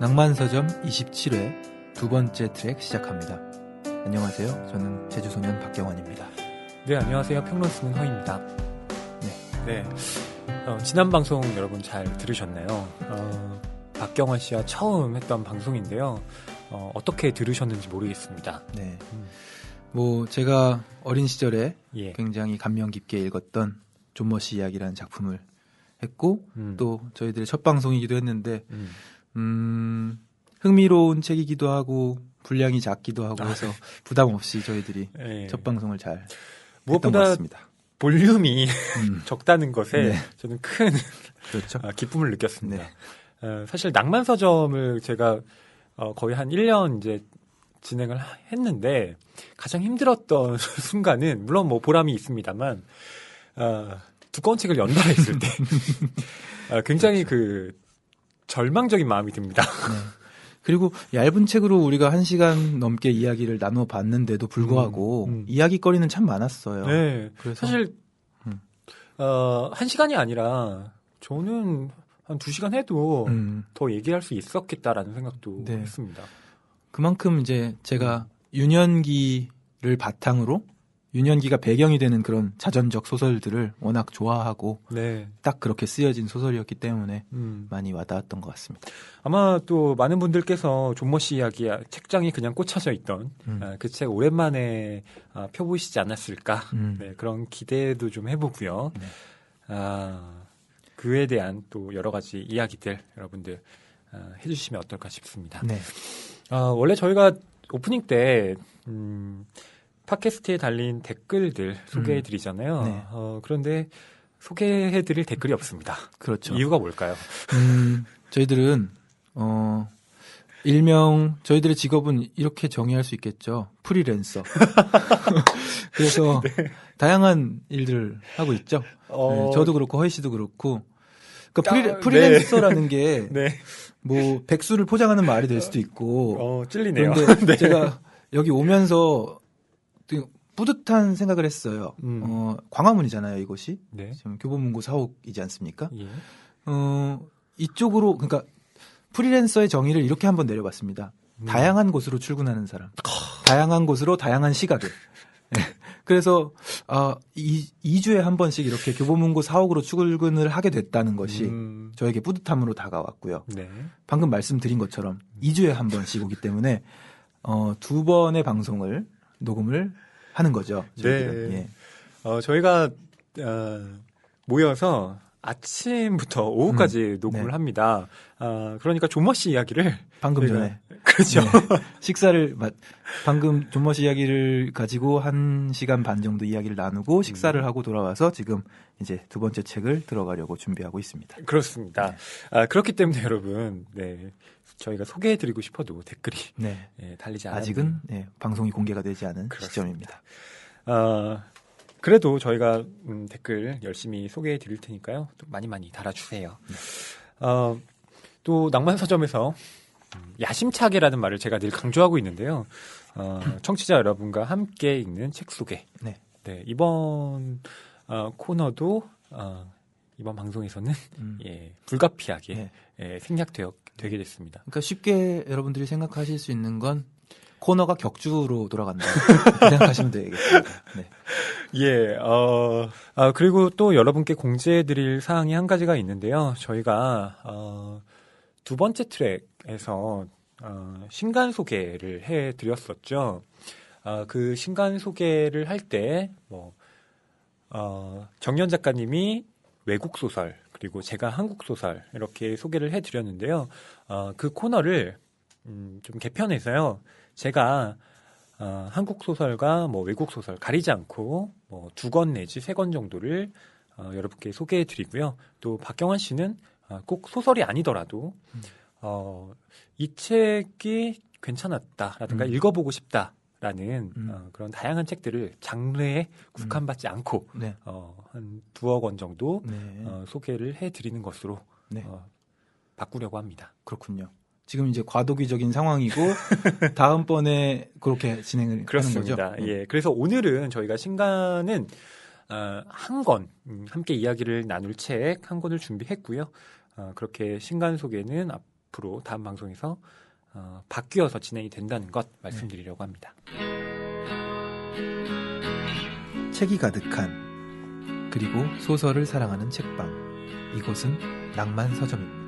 낭만서점 27회 두 번째 트랙 시작합니다. 안녕하세요. 저는 제주소년 박경원입니다. 네, 안녕하세요. 평론 쓰는 허입니다. 네. 지난 방송 여러분 잘 들으셨나요? 박경원 씨와 처음 했던 방송인데요. 어떻게 들으셨는지 모르겠습니다. 네. 제가 어린 시절에 예. 굉장히 감명 깊게 읽었던 존 머시 이야기라는 작품을 했고 또 저희들의 첫 방송이기도 했는데 흥미로운 책이기도 하고 분량이 작기도 하고 해서 부담 없이 저희들이 예. 첫 방송을 잘 무엇보다 했던 것 같습니다. 볼륨이 적다는 것에 네. 저는 큰 그렇죠. 기쁨을 느꼈습니다. 네. 사실 낭만서점을 제가 거의 한 1년 이제 진행을 했는데 가장 힘들었던 순간은 물론 보람이 있습니다만 두꺼운 책을 연달아 했을 때 굉장히 그렇죠. 절망적인 마음이 듭니다. 네. 그리고 얇은 책으로 우리가 1시간 넘게 이야기를 나눠 봤는데도 불구하고 이야기거리는 참 많았어요. 네. 그래서 사실 1시간이 아니라 저는 한 2시간 해도 더 얘기할 수 있었겠다라는 생각도 네. 했습니다. 그만큼 이제 제가 유년기를 바탕으로 유년기가 배경이 되는 그런 자전적 소설들을 워낙 좋아하고 네. 딱 그렇게 쓰여진 소설이었기 때문에 많이 와닿았던 것 같습니다. 아마 또 많은 분들께서 존 머시 이야기 책장이 그냥 꽂혀져 있던 그 책 오랜만에 펴보시지 않았을까 네, 그런 기대도 좀 해보고요. 네. 그에 대한 또 여러 가지 이야기들 여러분들 해주시면 어떨까 싶습니다. 네. 원래 저희가 오프닝 때 팟캐스트에 달린 댓글들 소개해드리잖아요. 네. 그런데 소개해드릴 댓글이 없습니다. 그렇죠. 이유가 뭘까요? 저희들은 일명 저희들의 직업은 이렇게 정의할 수 있겠죠. 프리랜서. 그래서 네. 다양한 일들을 하고 있죠. 네, 저도 그렇고 허희 씨도 그렇고. 그러니까 프리랜서라는 게 네. 백수를 포장하는 말이 될 수도 있고. 찔리네요. 그런데 네. 제가 여기 오면서 뿌듯한 생각을 했어요. 광화문이잖아요, 이곳이. 네. 지금 교보문고 사옥이지 않습니까? 예. 이쪽으로 그러니까 프리랜서의 정의를 이렇게 한번 내려봤습니다. 다양한 곳으로 출근하는 사람, 다양한 곳으로 다양한 시각을. 네. 그래서 2주에 한 번씩 이렇게 교보문고 사옥으로 출근을 하게 됐다는 것이 저에게 뿌듯함으로 다가왔고요. 네. 방금 말씀드린 것처럼 2주에 한 번씩 오기 때문에 2번의 방송을 녹음을 하는 거죠. 저희들은. 네. 예. 저희가 모여서 아침부터 오후까지 녹음을 네. 합니다. 그러니까 존 머시 이야기를 방금 전에 그렇죠. 네. 식사를 방금 존 머시 이야기를 가지고 1시간 반 정도 이야기를 나누고 식사를 하고 돌아와서 지금 이제 두 번째 책을 들어가려고 준비하고 있습니다. 그렇습니다. 네. 그렇기 때문에 여러분, 네. 저희가 소개해드리고 싶어도 댓글이 네. 달리지 않아요. 아직은 방송이 공개가 되지 않은 그렇습니다. 시점입니다. 그래도 저희가 댓글 열심히 소개해드릴 테니까요. 또 많이 달아주세요. 네. 또 낭만서점에서 야심차게라는 말을 제가 늘 강조하고 있는데요. 청취자 여러분과 함께 읽는 책 소개. 네. 네, 이번 코너도 이번 방송에서는 불가피하게 생략되게 됐습니다. 그러니까 쉽게 여러분들이 생각하실 수 있는 건 코너가 격주로 돌아간다. 그렇게 생각하시면 되겠습니다. 네. 예, 그리고 또 여러분께 공지해드릴 사항이 한 가지가 있는데요. 저희가 두 번째 트랙에서 신간 소개를 해드렸었죠. 그 신간 소개를 할 때 정연 작가님이 외국 소설 그리고 제가 한국 소설 이렇게 소개를 해드렸는데요. 그 코너를 좀 개편해서요. 제가 한국 소설과 외국 소설 가리지 않고 2권 내지 3권 정도를 여러분께 소개해드리고요. 또 박경환 씨는 꼭 소설이 아니더라도 이 책이 괜찮았다라든가 읽어보고 싶다라는 그런 다양한 책들을 장르에 국한받지 않고 네. 한 2억 원 정도 네. 소개를 해드리는 것으로 네. 바꾸려고 합니다. 그렇군요. 지금 이제 과도기적인 상황이고 다음번에 그렇게 진행을 그렇습니다. 하는 거죠. 예, 그래서 오늘은 저희가 신간은 한 권 함께 이야기를 나눌 책 한 권을 준비했고요. 그렇게 신간 소개는 앞으로 다음 방송에서 바뀌어서 진행이 된다는 것 말씀드리려고 합니다. 책이 가득한 그리고 소설을 사랑하는 책방. 이곳은 낭만 서점입니다.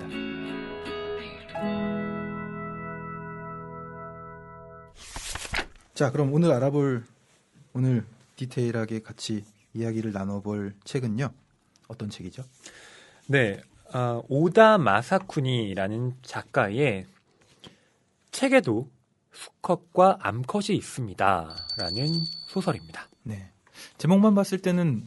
자, 그럼 오늘 디테일하게 같이 이야기를 나눠볼 책은요. 어떤 책이죠? 네, 오다 마사쿠니라는 작가의 책에도 수컷과 암컷이 있습니다라는 소설입니다. 네. 제목만 봤을 때는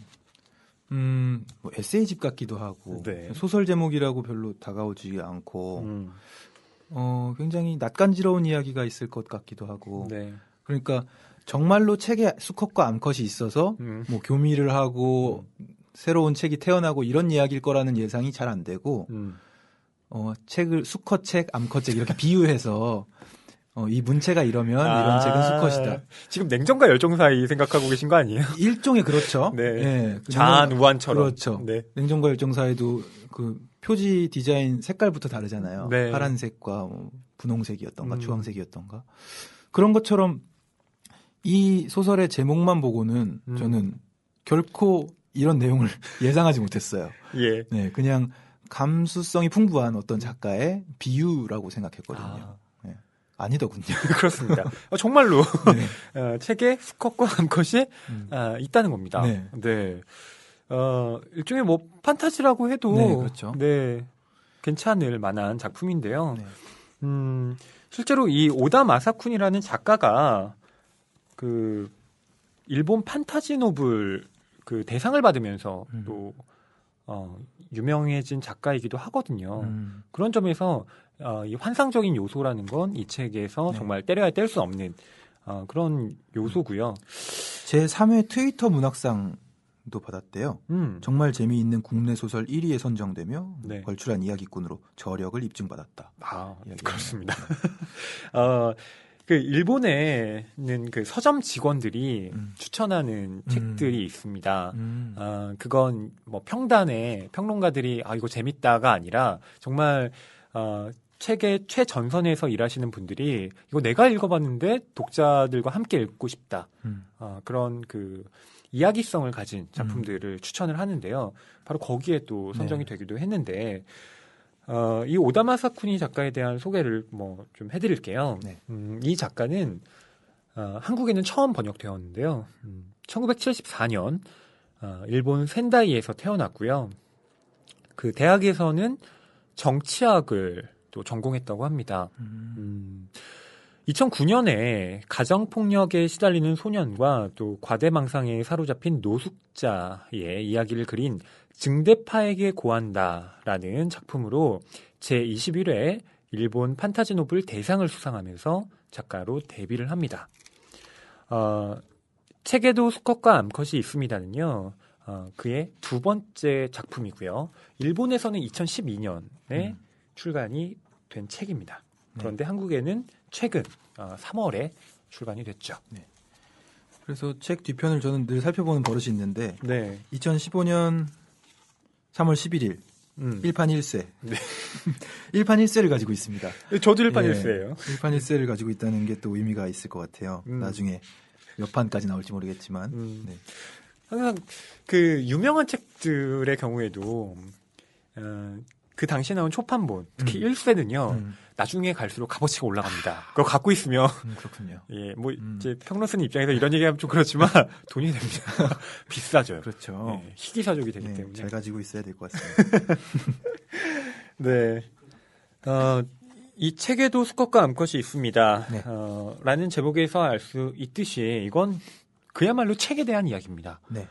뭐 에세이집 같기도 하고 네. 소설 제목이라고 별로 다가오지 않고 굉장히 낯간지러운 이야기가 있을 것 같기도 하고 네. 그러니까 정말로 책에 수컷과 암컷이 있어서 뭐 교미를 하고 새로운 책이 태어나고 이런 이야기일 거라는 예상이 잘 안 되고 책을 수컷책, 암컷책 이렇게 비유해서 이 문체가 이러면 이런 책은 수컷이다. 지금 냉정과 열정 사이 생각하고 계신 거 아니에요? 일종의 그렇죠. 네. 네. 자한 우한처럼. 그렇죠. 네. 냉정과 열정사에도 그 표지 디자인 색깔부터 다르잖아요. 네. 파란색과 분홍색이었던가 주황색이었던가 그런 것처럼 이 소설의 제목만 보고는 저는 결코 이런 내용을 예상하지 못했어요. 예. 네, 그냥 감수성이 풍부한 어떤 작가의 비유라고 생각했거든요. 네. 아니더군요. 그렇습니다. 정말로 네. 책에 수컷과 암컷이 있다는 겁니다. 네. 네. 일종의 뭐 판타지라고 해도 네, 그렇죠. 네, 괜찮을 만한 작품인데요. 네. 실제로 이 오다 마사쿠니라는 작가가 그 일본 판타지 노블 그 대상을 받으면서 또 유명해진 작가이기도 하거든요. 그런 점에서 이 환상적인 요소라는 건 이 책에서 네. 정말 때려야 뗄 수 없는 그런 요소고요. 제 3회 트위터 문학상도 받았대요. 정말 재미있는 국내 소설 1위에 선정되며 네. 걸출한 이야기꾼으로 저력을 입증받았다. 그렇습니다. 그 일본에는 그 서점 직원들이 추천하는 책들이 있습니다. 그건 뭐 평단에 평론가들이 이거 재밌다가 아니라 정말 책의 최전선에서 일하시는 분들이 이거 내가 읽어봤는데 독자들과 함께 읽고 싶다. 그런 그 이야기성을 가진 작품들을 추천을 하는데요. 바로 거기에 또 선정이 되기도 했는데 이 오다마 사쿠니 작가에 대한 소개를 뭐 좀 해드릴게요. 네. 이 작가는 한국에는 처음 번역되었는데요. 1974년 일본 센다이에서 태어났고요. 그 대학에서는 정치학을 또 전공했다고 합니다. 2009년에 가정폭력에 시달리는 소년과 또 과대망상에 사로잡힌 노숙자의 이야기를 그린 증대파에게 고한다라는 작품으로 제21회 일본 판타지 노블 대상을 수상하면서 작가로 데뷔를 합니다. 책에도 수컷과 암컷이 있습니다는요. 그의 두 번째 작품이고요. 일본에서는 2012년에 출간이 된 책입니다. 그런데 한국에는 최근 3월에 출간이 됐죠. 네. 그래서 책 뒤편을 저는 늘 살펴보는 버릇이 있는데 네. 2015년 3월 11일 1판 1쇄. 네. 1판 1쇄를 가지고 있습니다. 저도 1판 1쇄예요. 1판 1쇄를 가지고 있다는 게 또 의미가 있을 것 같아요. 나중에 몇 판까지 나올지 모르겠지만. 네. 항상 그 유명한 책들의 경우에도 그 당시에 나온 초판본, 특히 1쇄는요. 나중에 갈수록 값어치가 올라갑니다. 그거 갖고 있으면 그렇군요. 예, 뭐 이제 평론 쓰는 입장에서 이런 얘기하면 좀 그렇지만 돈이 됩니다. 비싸져요. 그렇죠. 예, 희귀사족이 되기 네, 때문에. 잘 가지고 있어야 될 것 같습니다. 네. 이 책에도 수컷과 암컷이 있습니다. 네. 라는 제목에서 알 수 있듯이 이건 그야말로 책에 대한 이야기입니다. 네.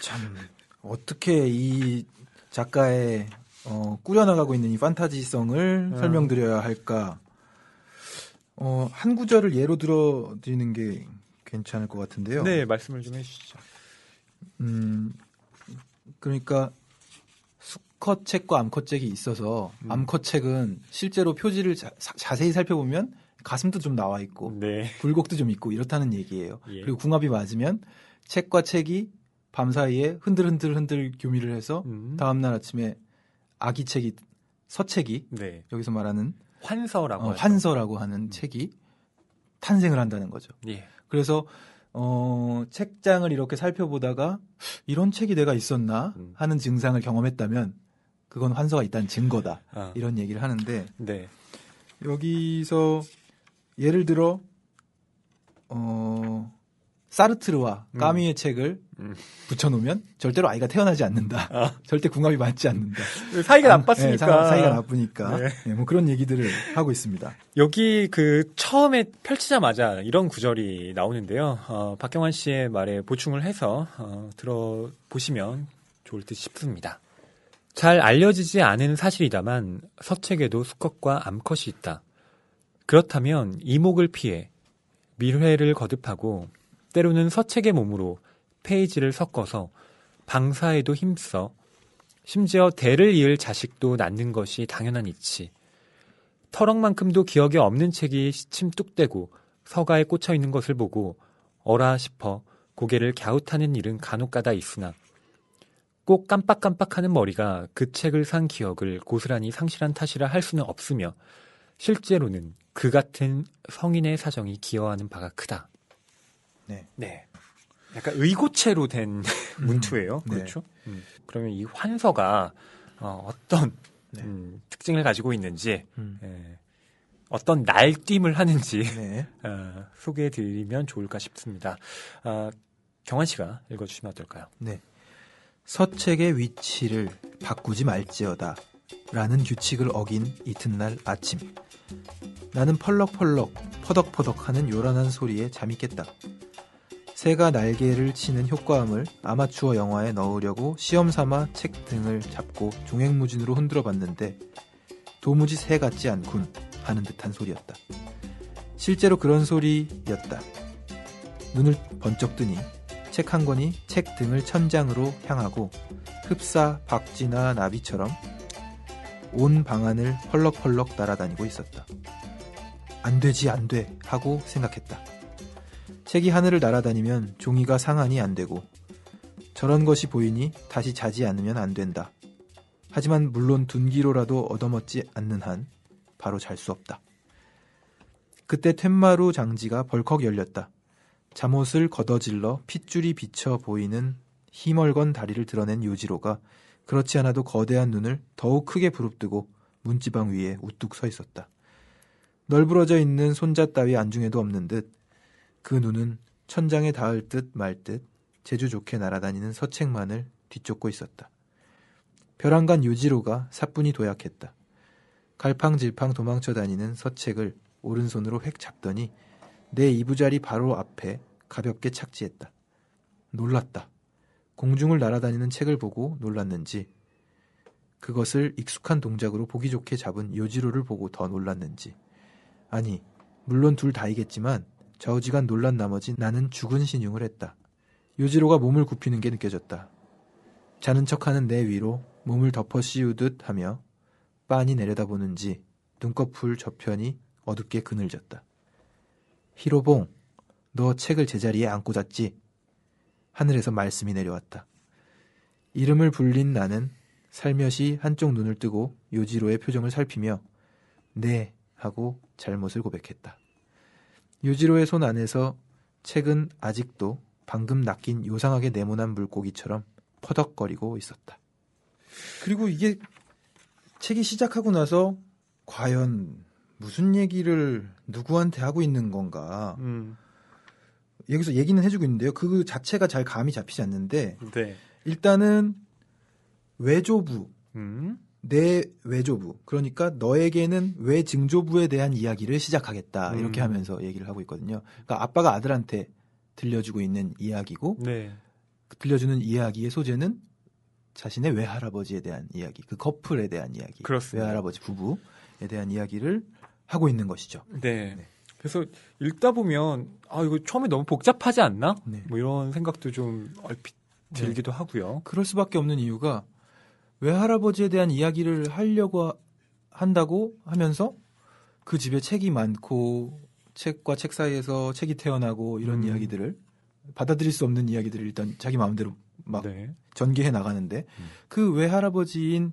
참 어떻게 이 작가의 꾸려나가고 있는 이 판타지성을 설명드려야 할까? 한 구절을 예로 들어드리는 게 괜찮을 것 같은데요. 네, 말씀을 좀 해주시죠. 그러니까 수컷 책과 암컷 책이 있어서 암컷 책은 실제로 표지를 자세히 살펴보면 가슴도 좀 나와 있고 네. 굴곡도 좀 있고 이렇다는 얘기예요. 예. 그리고 궁합이 맞으면 책과 책이 밤 사이에 흔들흔들 교미를 해서 다음날 아침에 아기 책이 서책이 네. 여기서 말하는 환서라고 하죠. 환서라고 하는 책이 탄생을 한다는 거죠. 예. 그래서 책장을 이렇게 살펴보다가 이런 책이 내가 있었나 하는 증상을 경험했다면 그건 환서가 있다는 증거다. 이런 얘기를 하는데 네. 여기서 예를 들어 사르트르와 까미의 책을 붙여놓으면 절대로 아이가 태어나지 않는다. 절대 궁합이 맞지 않는다. 사이가 나빴으니까. 사이가 나쁘니까. 네. 뭐 그런 얘기들을 하고 있습니다. 여기 처음에 펼치자마자 이런 구절이 나오는데요. 박경환 씨의 말에 보충을 해서 들어보시면 좋을 듯 싶습니다. 잘 알려지지 않은 사실이다만 서책에도 수컷과 암컷이 있다. 그렇다면 이목을 피해 밀회를 거듭하고 때로는 서책의 몸으로 페이지를 섞어서 방사에도 힘써 심지어 대를 이을 자식도 낳는 것이 당연한 이치. 터럭만큼도 기억에 없는 책이 시침 뚝대고 서가에 꽂혀 있는 것을 보고 어라 싶어 고개를 갸웃하는 일은 간혹가다 있으나 꼭 깜빡깜빡하는 머리가 그 책을 산 기억을 고스란히 상실한 탓이라 할 수는 없으며 실제로는 그 같은 성인의 사정이 기여하는 바가 크다. 네. 약간 의고체로 된 문투예요. 네. 그렇죠? 그러면 이 환서가 어떤 특징을 가지고 있는지 어떤 날뛰임을 하는지 소개해드리면 좋을까 싶습니다. 경환 씨가 읽어주시면 어떨까요? 네. 서책의 위치를 바꾸지 말지어다 라는 규칙을 어긴 이튿날 아침 나는 펄럭펄럭 퍼덕퍼덕하는 요란한 소리에 잠이 깼다. 새가 날개를 치는 효과음을 아마추어 영화에 넣으려고 시험삼아 책 등을 잡고 종횡무진으로 흔들어 봤는데 도무지 새 같지 않군 하는 듯한 소리였다. 실제로 그런 소리였다. 눈을 번쩍 뜨니 책 한 권이 책 등을 천장으로 향하고 흡사, 박쥐나 나비처럼 온 방안을 펄럭펄럭 날아다니고 있었다. 안 되지 안 돼 하고 생각했다. 책이 하늘을 날아다니면 종이가 상한이 안 되고 저런 것이 보이니 다시 자지 않으면 안 된다. 하지만 물론 둔기로라도 얻어먹지 않는 한 바로 잘 수 없다. 그때 툇마루 장지가 벌컥 열렸다. 잠옷을 걷어질러 핏줄이 비쳐 보이는 희멀건 다리를 드러낸 요지로가 그렇지 않아도 거대한 눈을 더욱 크게 부릅뜨고 문지방 위에 우뚝 서 있었다. 널브러져 있는 손자 따위 안중에도 없는 듯 그 눈은 천장에 닿을 듯 말 듯 제주 좋게 날아다니는 서책만을 뒤쫓고 있었다. 벼랑간 요지로가 사뿐히 도약했다. 갈팡질팡 도망쳐 다니는 서책을 오른손으로 획 잡더니 내 이부자리 바로 앞에 가볍게 착지했다. 놀랐다. 공중을 날아다니는 책을 보고 놀랐는지 그것을 익숙한 동작으로 보기 좋게 잡은 요지로를 보고 더 놀랐는지 아니 물론 둘 다이겠지만 좌우지간 놀란 나머지 나는 죽은 신용을 했다. 요지로가 몸을 굽히는 게 느껴졌다. 자는 척하는 내 위로 몸을 덮어 씌우듯 하며 빤히 내려다보는지 눈꺼풀 저편이 어둡게 그늘졌다. 히로봉, 너 책을 제자리에 안고 잤지? 하늘에서 말씀이 내려왔다. 이름을 불린 나는 살며시 한쪽 눈을 뜨고 요지로의 표정을 살피며 네 하고 잘못을 고백했다. 요지로의 손 안에서 책은 아직도 방금 낚인 요상하게 네모난 물고기처럼 퍼덕거리고 있었다. 그리고 이게 책이 시작하고 나서 과연 무슨 얘기를 누구한테 하고 있는 건가 여기서 얘기는 해주고 있는데요. 그 자체가 잘 감이 잡히지 않는데 일단은 외조부 내 외조부 그러니까 너에게는 외증조부에 대한 이야기를 시작하겠다 이렇게 하면서 얘기를 하고 있거든요. 그러니까 아빠가 아들한테 들려주고 있는 이야기고 들려주는 이야기의 소재는 자신의 외할아버지에 대한 이야기 그 커플에 대한 이야기 그렇습니다. 외할아버지 부부에 대한 이야기를 하고 있는 것이죠. 네. 그래서 읽다 보면 이거 처음에 너무 복잡하지 않나? 뭐 이런 생각도 좀 얼핏 들기도 하고요. 그럴 수밖에 없는 이유가 외할아버지에 대한 이야기를 하려고 한다고 하면서 그 집에 책이 많고 책과 책 사이에서 책이 태어나고 이런 이야기들을 받아들일 수 없는 이야기들을 일단 자기 마음대로 막 전개해 나가는데 그 외할아버지인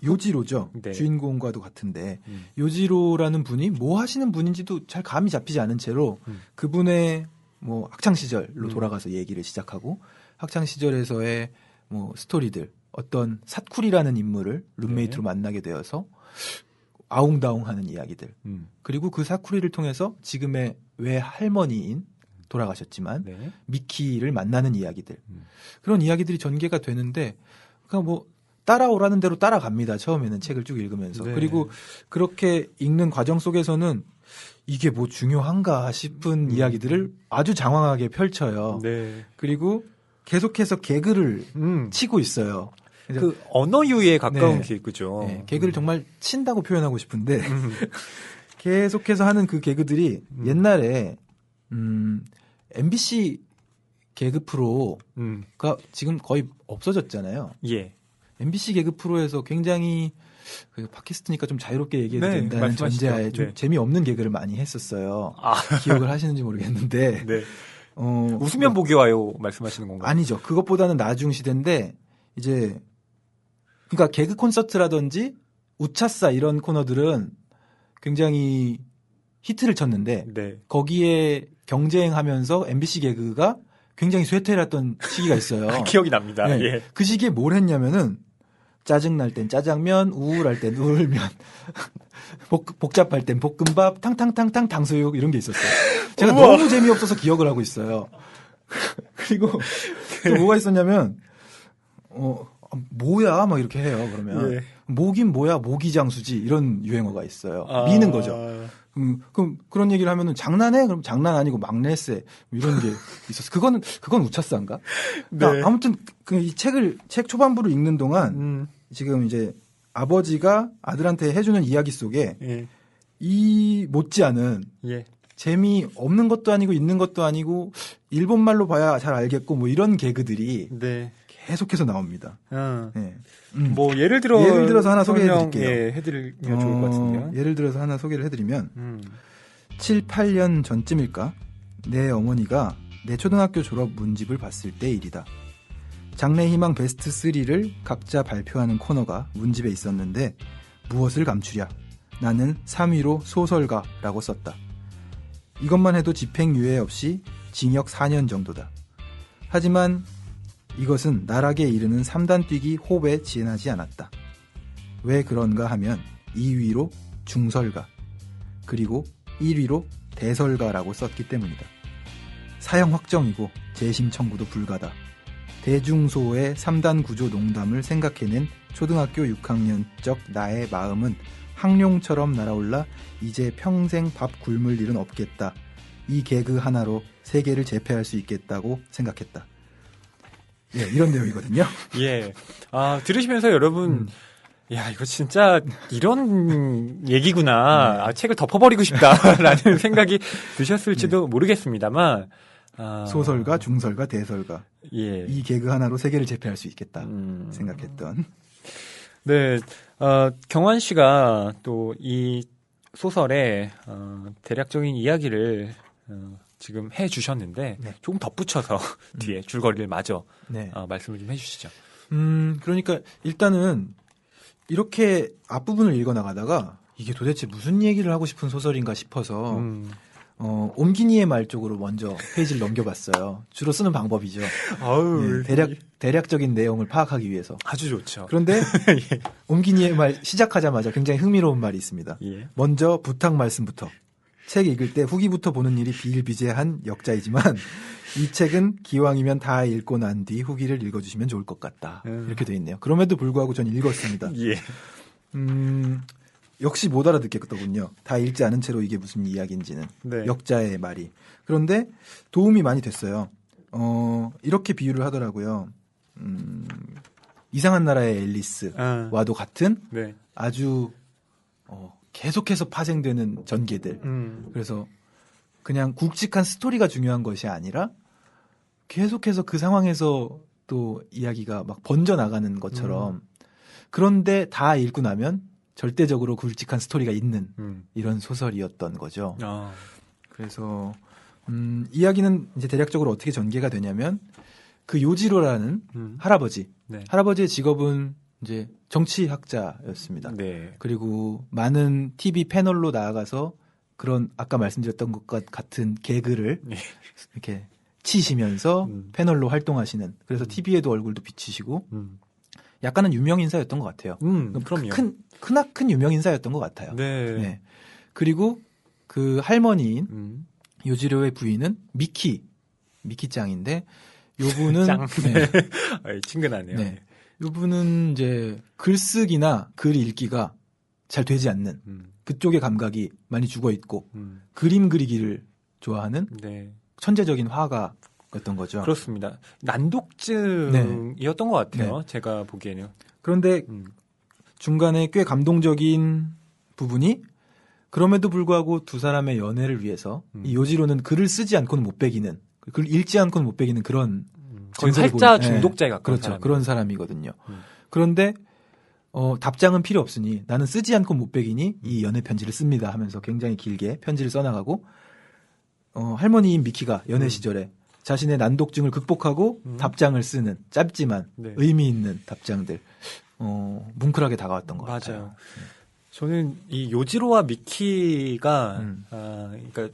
요지로죠. 네. 주인공과도 같은데 요지로라는 분이 뭐 하시는 분인지도 잘 감이 잡히지 않은 채로 그분의 뭐 학창 시절로 돌아가서 얘기를 시작하고 학창 시절에서의 뭐 스토리들 어떤 사쿠리라는 인물을 룸메이트로 만나게 되어서 아웅다웅하는 이야기들 그리고 그 사쿠리를 통해서 지금의 외할머니인 돌아가셨지만 네. 미키를 만나는 이야기들 그런 이야기들이 전개가 되는데 그냥 뭐 따라오라는 대로 따라갑니다. 처음에는 책을 쭉 읽으면서 네. 그리고 그렇게 읽는 과정 속에서는 이게 뭐 중요한가 싶은 이야기들을 아주 장황하게 펼쳐요. 네. 그리고 계속해서 개그를 치고 있어요. 그래서 그 언어유에 가까운 네. 개그죠. 네, 개그를 정말 친다고 표현하고 싶은데 계속해서 하는 그 개그들이 옛날에 MBC 개그 프로가 지금 거의 없어졌잖아요. 예. MBC 개그 프로에서 굉장히 그 팟캐스트니까 좀 자유롭게 얘기해도 네, 된다는 말씀하시죠. 전제하에 좀 네. 재미없는 개그를 많이 했었어요. 아. 기억을 하시는지 모르겠는데 네. 웃으면 보기 와요 말씀하시는 건가요? 아니죠. 그것보다는 나중 시대인데 이제 그러니까 개그 콘서트라든지 우차싸 이런 코너들은 굉장히 히트를 쳤는데 네. 거기에 경쟁하면서 MBC 개그가 굉장히 쇠퇴했던 시기가 있어요. 기억이 납니다. 네. 예. 그 시기에 뭘 했냐면은 짜증날 땐 짜장면, 우울할 땐 우울면, 복잡할 땐 볶음밥, 탕탕탕탕 당수육 이런 게 있었어요. 제가 우와. 너무 재미없어서 기억을 하고 있어요. 그리고 또 뭐가 있었냐면 뭐야 막 이렇게 해요. 그러면 예. 목인 뭐야 모기장수지 이런 유행어가 있어요. 아. 미는 거죠. 그럼 그런 얘기를 하면은 장난해? 그럼 장난 아니고 막내세 이런 게 있었어. 그건 우차싸인가? 그러니까 네. 아무튼 이 책 초반부를 읽는 동안 지금 이제 아버지가 아들한테 해주는 이야기 속에 예. 이 못지않은 예. 재미 없는 것도 아니고 있는 것도 아니고 일본 말로 봐야 잘 알겠고 뭐 이런 개그들이 네. 계속해서 나옵니다. 네. 뭐 예를 들어서 하나 소개해드릴게요. 예, 해드리면 좋을 것 같은데요. 예를 들어서 하나 소개를 해드리면 7, 8년 전쯤일까? 내 어머니가 내 초등학교 졸업 문집을 봤을 때 일이다. 장래희망 베스트 3를 각자 발표하는 코너가 문집에 있었는데 무엇을 감추랴? 나는 3위로 소설가라고 썼다. 이것만 해도 집행유예 없이 징역 4년 정도다. 하지만 이것은 나락에 이르는 3단 뛰기 호흡에 지나지 않았다. 왜 그런가 하면 2위로 중설가 그리고 1위로 대설가라고 썼기 때문이다. 사형 확정이고 재심 청구도 불가다. 대중소의 3단 구조 농담을 생각해낸 초등학교 6학년적 나의 마음은 항룡처럼 날아올라 이제 평생 밥 굶을 일은 없겠다. 이 개그 하나로 세계를 제패할 수 있겠다고 생각했다. 예, 이런 내용이거든요. 예. 아, 들으시면서 여러분, 야, 이거 진짜 이런 얘기구나. 네. 아, 책을 덮어버리고 싶다라는 생각이 드셨을지도 모르겠습니다만. 아, 소설가, 중설가, 대설가. 예. 이 개그 하나로 세계를 제패할 수 있겠다 생각했던. 네, 경환 씨가 또 이 소설의 대략적인 이야기를 지금 해 주셨는데 네. 조금 덧붙여서 뒤에 줄거리를 마저 네. 말씀을 좀 해주시죠. 그러니까 일단은 이렇게 앞부분을 읽어 나가다가 이게 도대체 무슨 얘기를 하고 싶은 소설인가 싶어서 옴기니의 말 쪽으로 먼저 페이지를 넘겨봤어요. 주로 쓰는 방법이죠. 아우, 예, 대략적인 내용을 파악하기 위해서. 아주 좋죠. 그런데 옴기니의 말 시작하자마자 굉장히 흥미로운 말이 있습니다. 예. 먼저 부탁 말씀부터. 책 읽을 때 후기부터 보는 일이 비일비재한 역자이지만 이 책은 기왕이면 다 읽고 난 뒤 후기를 읽어주시면 좋을 것 같다. 이렇게 돼 있네요. 그럼에도 불구하고 전 읽었습니다. 예. 역시 못 알아듣겠더군요. 다 읽지 않은 채로 이게 무슨 이야기인지는. 네. 역자의 말이. 그런데 도움이 많이 됐어요. 이렇게 비유를 하더라고요. 이상한 나라의 앨리스와도 같은 네. 아주 계속해서 파생되는 전개들. 그래서 그냥 굵직한 스토리가 중요한 것이 아니라 계속해서 그 상황에서 또 이야기가 막 번져나가는 것처럼 그런데 다 읽고 나면 절대적으로 굵직한 스토리가 있는 이런 소설이었던 거죠. 아. 그래서 이야기는 이제 대략적으로 어떻게 전개가 되냐면 그 요지로라는 할아버지. 네. 할아버지의 직업은 이제 정치학자였습니다. 네. 그리고 많은 TV 패널로 나아가서 그런 아까 말씀드렸던 것과 같은 개그를 네. 이렇게 치시면서 패널로 활동하시는, 그래서 TV에도 얼굴도 비치시고 약간은 유명 인사였던 것 같아요. 그럼요. 큰 유명 인사였던 것 같아요. 네. 네. 그리고 그 할머니인 요지로의 부인은 미키짱인데 요분은 짱. 네. 친근하네요. 네. 요분은 이제 글쓰기나 글 읽기가 잘 되지 않는 그쪽의 감각이 많이 죽어 있고 그림 그리기를 좋아하는 네. 천재적인 화가였던 거죠. 그렇습니다. 난독증이었던 것 같아요. 네. 제가 보기에는. 그런데 중간에 꽤 감동적인 부분이, 그럼에도 불구하고 두 사람의 연애를 위해서 이 요지로는 글을 쓰지 않고는 못 베기는, 글 읽지 않고는 못 베기는 그런 거의 증세를 활자 보이는- 중독자에 가까운 그렇죠. 사람. 그런 사람이거든요. 그런데 답장은 필요 없으니 나는 쓰지 않고 못 베기니 이 연애 편지를 씁니다 하면서 굉장히 길게 편지를 써나가고, 할머니인 미키가 연애 시절에 자신의 난독증을 극복하고 답장을 쓰는 짧지만 네. 의미 있는 답장들, 뭉클하게 다가왔던 것 맞아요. 같아요. 저는 이 요지로와 미키가 그러니까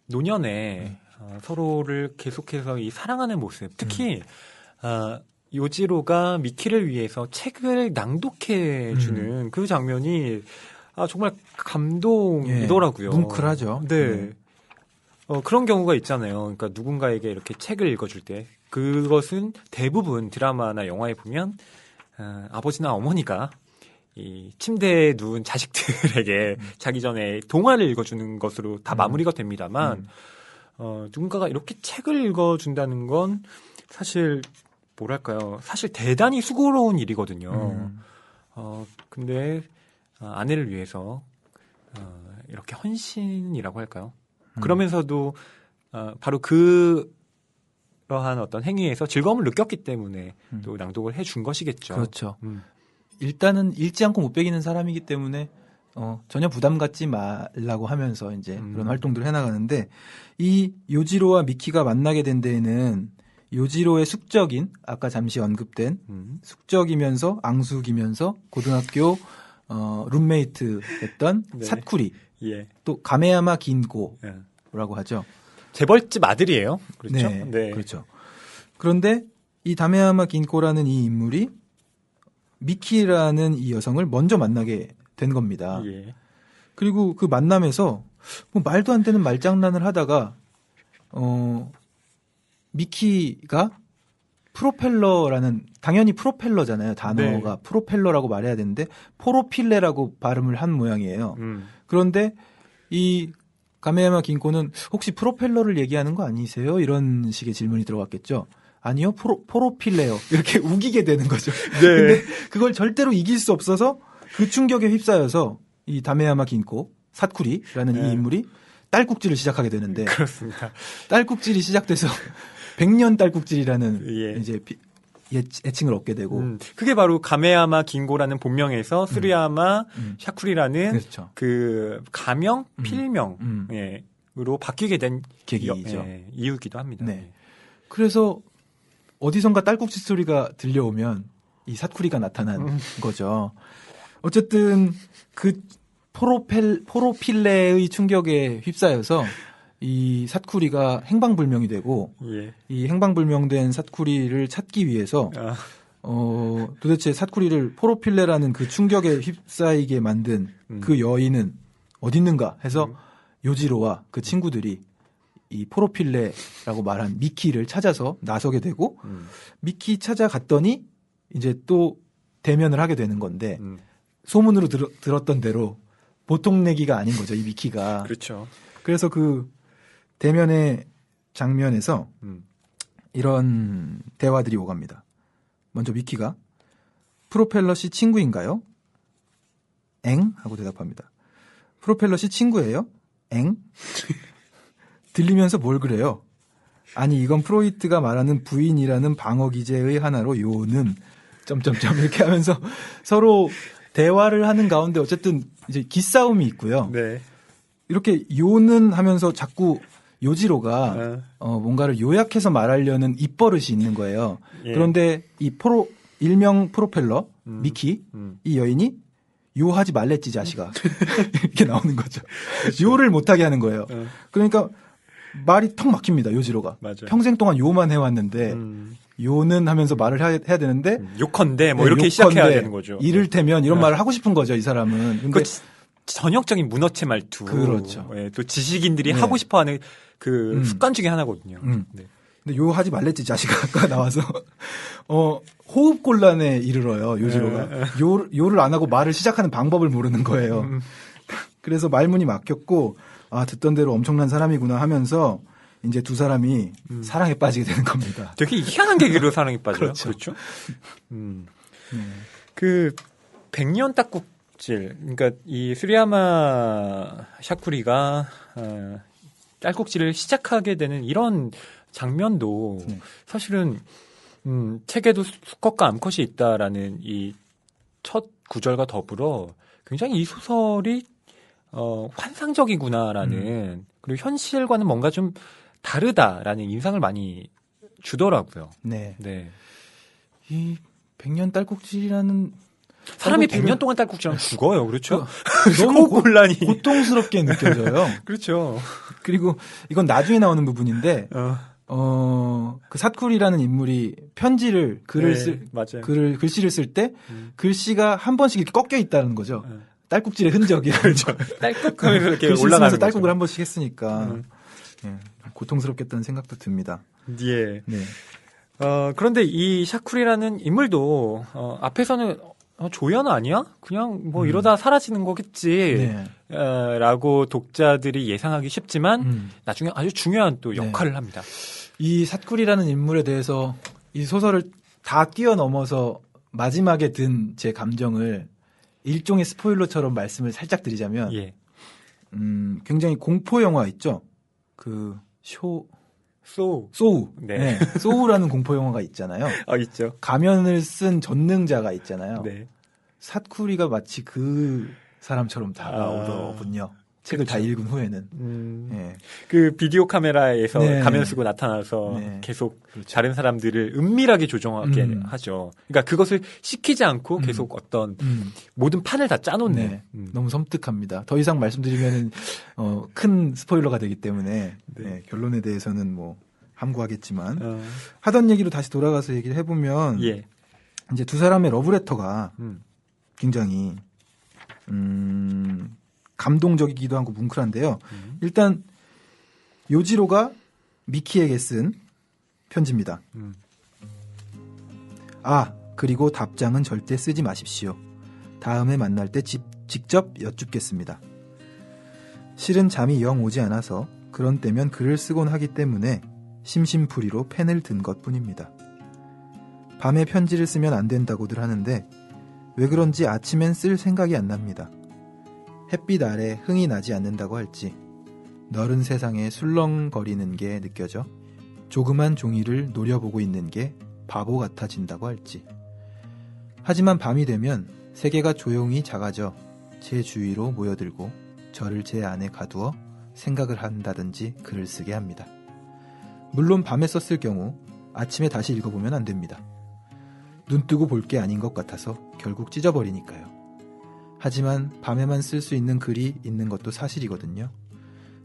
노년에 서로를 계속해서 이 사랑하는 모습, 특히 요지로가 미키를 위해서 책을 낭독해 주는 그 장면이 정말 감동이더라고요. 예, 뭉클하죠. 네. 그런 경우가 있잖아요. 그러니까 누군가에게 이렇게 책을 읽어줄 때 그것은 대부분 드라마나 영화에 보면 아버지나 어머니가 이 침대에 누운 자식들에게 자기 전에 동화를 읽어주는 것으로 다 마무리가 됩니다만 누군가가 이렇게 책을 읽어준다는 건 사실 뭐랄까요? 사실 대단히 수고로운 일이거든요. 근데 아내를 위해서 이렇게 헌신이라고 할까요? 그러면서도 바로 그러한 어떤 행위에서 즐거움을 느꼈기 때문에 또 낭독을 해준 것이겠죠. 그렇죠. 일단은 읽지 않고 못 베기는 사람이기 때문에 전혀 부담 갖지 말라고 하면서 이제 그런 활동들을 해나가는데, 이 요지로와 미키가 만나게 된 데에는 요지로의 숙적인, 아까 잠시 언급된 숙적이면서 앙숙이면서 고등학교 룸메이트였던 네. 사쿠리, 예. 또 가메야마 긴고라고 예. 하죠. 재벌집 아들이에요. 그렇죠. 네, 그렇죠. 그런데 이 다메야마 긴코라는 이 인물이 미키라는 이 여성을 먼저 만나게 된 겁니다. 예. 그리고 그 만남에서 뭐 말도 안 되는 말장난을 하다가 미키가 프로펠러라는, 당연히 프로펠러잖아요. 단어가 네. 프로펠러라고 말해야 되는데 포로필레라고 발음을 한 모양이에요. 그런데 이 가메야마 긴코는 혹시 프로펠러를 얘기하는 거 아니세요? 이런 식의 질문이 들어갔겠죠. 아니요, 포로필레요. 이렇게 우기게 되는 거죠. 네. 근데 그걸 절대로 이길 수 없어서 그 충격에 휩싸여서 이 다메야마 긴코, 사쿠리라는 네. 이 인물이 딸꾹질을 시작하게 되는데, 그렇습니다. 딸꾹질이 시작돼서 100년 딸꾹질이라는 예. 이제 애칭을 얻게 되고, 그게 바로 가메야마 긴고라는 본명에서 스루야마 샤쿠리라는 그렇죠. 그 가명, 필명으로 바뀌게 된 계기이죠. 이유기도 합니다. 네. 그래서 어디선가 딸꾹질 소리가 들려오면 이 사쿠리가 나타난 거죠. 어쨌든 그 포로필레의 충격에 휩싸여서 이 사쿠리가 행방불명이 되고, 예. 이 행방불명된 사쿠리를 찾기 위해서 도대체 사쿠리를 포로필레라는 그 충격에 휩싸이게 만든 그 여인은 어디 있는가 해서 요지로와 그 친구들이 이 포로필레라고 말한 미키를 찾아서 나서게 되고, 미키 찾아갔더니 이제 또 대면을 하게 되는 건데, 소문으로 들었던 대로 보통 내기가 아닌 거죠, 이 미키가. 그렇죠. 그래서 그 대면의 장면에서 이런 대화들이 오갑니다. 먼저 미키가 프로펠러 씨 친구인가요? 엥? 하고 대답합니다. 프로펠러 씨 친구예요? 엥? 들리면서 뭘 그래요? 아니, 이건 프로이트가 말하는 부인이라는 방어 기제의 하나로 요는 점점점 이렇게 하면서 서로 대화를 하는 가운데 어쨌든 이제 기싸움이 있고요. 네. 이렇게 요는 하면서 자꾸 요지로가 뭔가를 요약해서 말하려는 입버릇이 있는 거예요. 예. 그런데 이 일명 프로펠러 미키 이 여인이 요하지 말랬지 자식아 이렇게 나오는 거죠. 그렇죠. 요를 못하게 하는 거예요. 그러니까 말이 턱 막힙니다. 요지로가. 맞아요. 평생 동안 요만 해왔는데 요는 하면서 말을 해야 되는데 요컨대 뭐 네, 이렇게 요컨대, 시작해야 되는 거죠. 이를테면 이런 말을 하고 싶은 거죠. 이 사람은. 근데 전형적인 문어체 말투. 그렇죠. 예, 또 지식인들이 네. 하고 싶어하는 그 습관 중에 하나거든요. 네. 근데 요 하지 말랬지 자식아가 나와서 호흡 곤란에 이르러요. 요지로가. 요를 안 하고 말을 시작하는 방법을 모르는 거예요. 그래서 말문이 막혔고 아 듣던 대로 엄청난 사람이구나 하면서 이제 두 사람이 사랑에 빠지게 되는 겁니다. 되게 희한한 계기로 사랑에 빠져요. 그렇죠. 그렇죠? 그 백년 딸꾹질, 그러니까 이 수리야마 샤쿠리가 딸꾹질을 시작하게 되는 이런 장면도 사실은 책에도 수컷과 암컷이 있다라는 이 첫 구절과 더불어 굉장히 이 소설이 환상적이구나라는 그리고 현실과는 뭔가 좀 다르다라는 인상을 많이 주더라고요. 네. 네. 이 백년 딸꾹질이라는 사람이 딸꾹질은 100년 동안 딸꾹질하면 죽어요. 그렇죠? 너무 곤란이. 고통스럽게 느껴져요. 그렇죠. 그리고 이건 나중에 나오는 부분인데 그 사쿠리라는 인물이 편지를 맞아요. 글씨를 쓸 때 글씨가 한 번씩 이렇게 꺾여 있다는 거죠. 딸꾹질의 흔적이. 그렇죠. 딸꾹하면서 이렇게 글씨 올라가는 쓰면서 딸꾹을 거죠. 한 번씩 했으니까 예, 고통스럽겠다는 생각도 듭니다. 예. 네. 그런데 이 샤쿠리라는 인물도 앞에서는 조연 아니야? 그냥 뭐 이러다 사라지는 거겠지. 네. 라고 독자들이 예상하기 쉽지만 나중에 아주 중요한 또 역할을 합니다. 이 사쿠리라는 인물에 대해서 이 소설을 다 뛰어넘어서 마지막에 든 제 감정을 일종의 스포일러처럼 말씀을 살짝 드리자면 예. 굉장히 공포 영화 있죠. 그 소우. 네. 소우라는 공포 영화가 있잖아요. 있죠. 가면을 쓴 전능자가 있잖아요. 네. 사쿠리가 마치 그 사람처럼 다가오더군요. 책을 다 읽은 후에는. 예. 그 비디오 카메라에서 네. 가면 쓰고 나타나서 네. 계속 그렇죠. 다른 사람들을 은밀하게 조종하게 하죠. 그러니까 그것을 시키지 않고 계속 어떤 모든 판을 다 짜놓는. 네. 너무 섬뜩합니다. 더 이상 말씀드리면 큰 스포일러가 되기 때문에 네, 결론에 대해서는 뭐 함구하겠지만 하던 얘기로 다시 돌아가서 얘기를 해보면 예. 이제 두 사람의 러브레터가 굉장히 감동적이기도 하고 뭉클한데요. 일단 요지로가 미키에게 쓴 편지입니다. 그리고 답장은 절대 쓰지 마십시오. 다음에 만날 때 직접 여쭙겠습니다. 실은 잠이 영 오지 않아서 그런 때면 글을 쓰곤 하기 때문에 심심풀이로 펜을 든 것뿐입니다. 밤에 편지를 쓰면 안 된다고들 하는데 왜 그런지 아침엔 쓸 생각이 안 납니다. 햇빛 아래 흥이 나지 않는다고 할지 너른 세상에 술렁거리는 게 느껴져 조그만 종이를 노려보고 있는 게 바보 같아진다고 할지 하지만 밤이 되면 세계가 조용히 작아져 제 주위로 모여들고 저를 제 안에 가두어 생각을 한다든지 글을 쓰게 합니다. 물론 밤에 썼을 경우 아침에 다시 읽어보면 안 됩니다. 눈 뜨고 볼 게 아닌 것 같아서 결국 찢어버리니까요. 하지만 밤에만 쓸 수 있는 글이 있는 것도 사실이거든요.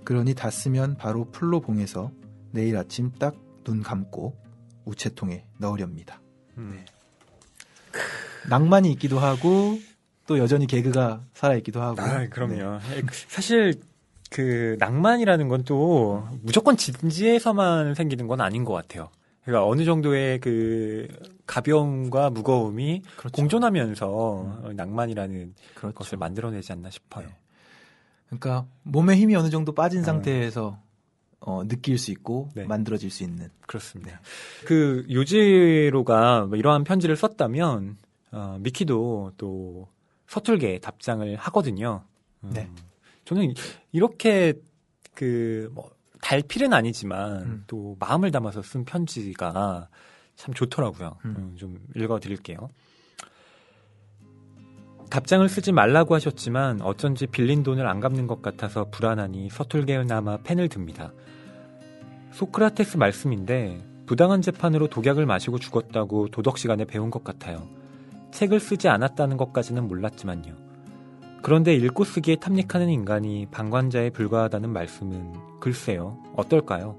그러니 다 쓰면 바로 풀로 봉해서 내일 아침 딱 눈 감고 우체통에 넣으렵니다. 네. 낭만이 있기도 하고 또 여전히 개그가 살아있기도 하고. 그럼요. 네. 사실 그 낭만이라는 건 또 무조건 진지에서만 생기는 건 아닌 것 같아요. 그러니까 어느 정도의 그 가벼움과 무거움이 그렇죠. 공존하면서 낭만이라는 것을 만들어내지 않나 싶어요. 네. 그러니까 몸에 힘이 어느 정도 빠진 상태에서 느낄 수 있고 네. 만들어질 수 있는. 그렇습니다. 그 요지로가 뭐 이러한 편지를 썼다면 미키도 또 서툴게 답장을 하거든요. 네. 저는 이렇게 그 뭐 달필은 아니지만 또 마음을 담아서 쓴 편지가 참 좋더라고요. 좀 읽어드릴게요. 답장을 쓰지 말라고 하셨지만 어쩐지 빌린 돈을 안 갚는 것 같아서 불안하니 서툴게나마 펜을 듭니다. 소크라테스 말씀인데 부당한 재판으로 독약을 마시고 죽었다고 도덕 시간에 배운 것 같아요. 책을 쓰지 않았다는 것까지는 몰랐지만요. 그런데 읽고 쓰기에 탐닉하는 인간이 방관자에 불과하다는 말씀은 글쎄요, 어떨까요?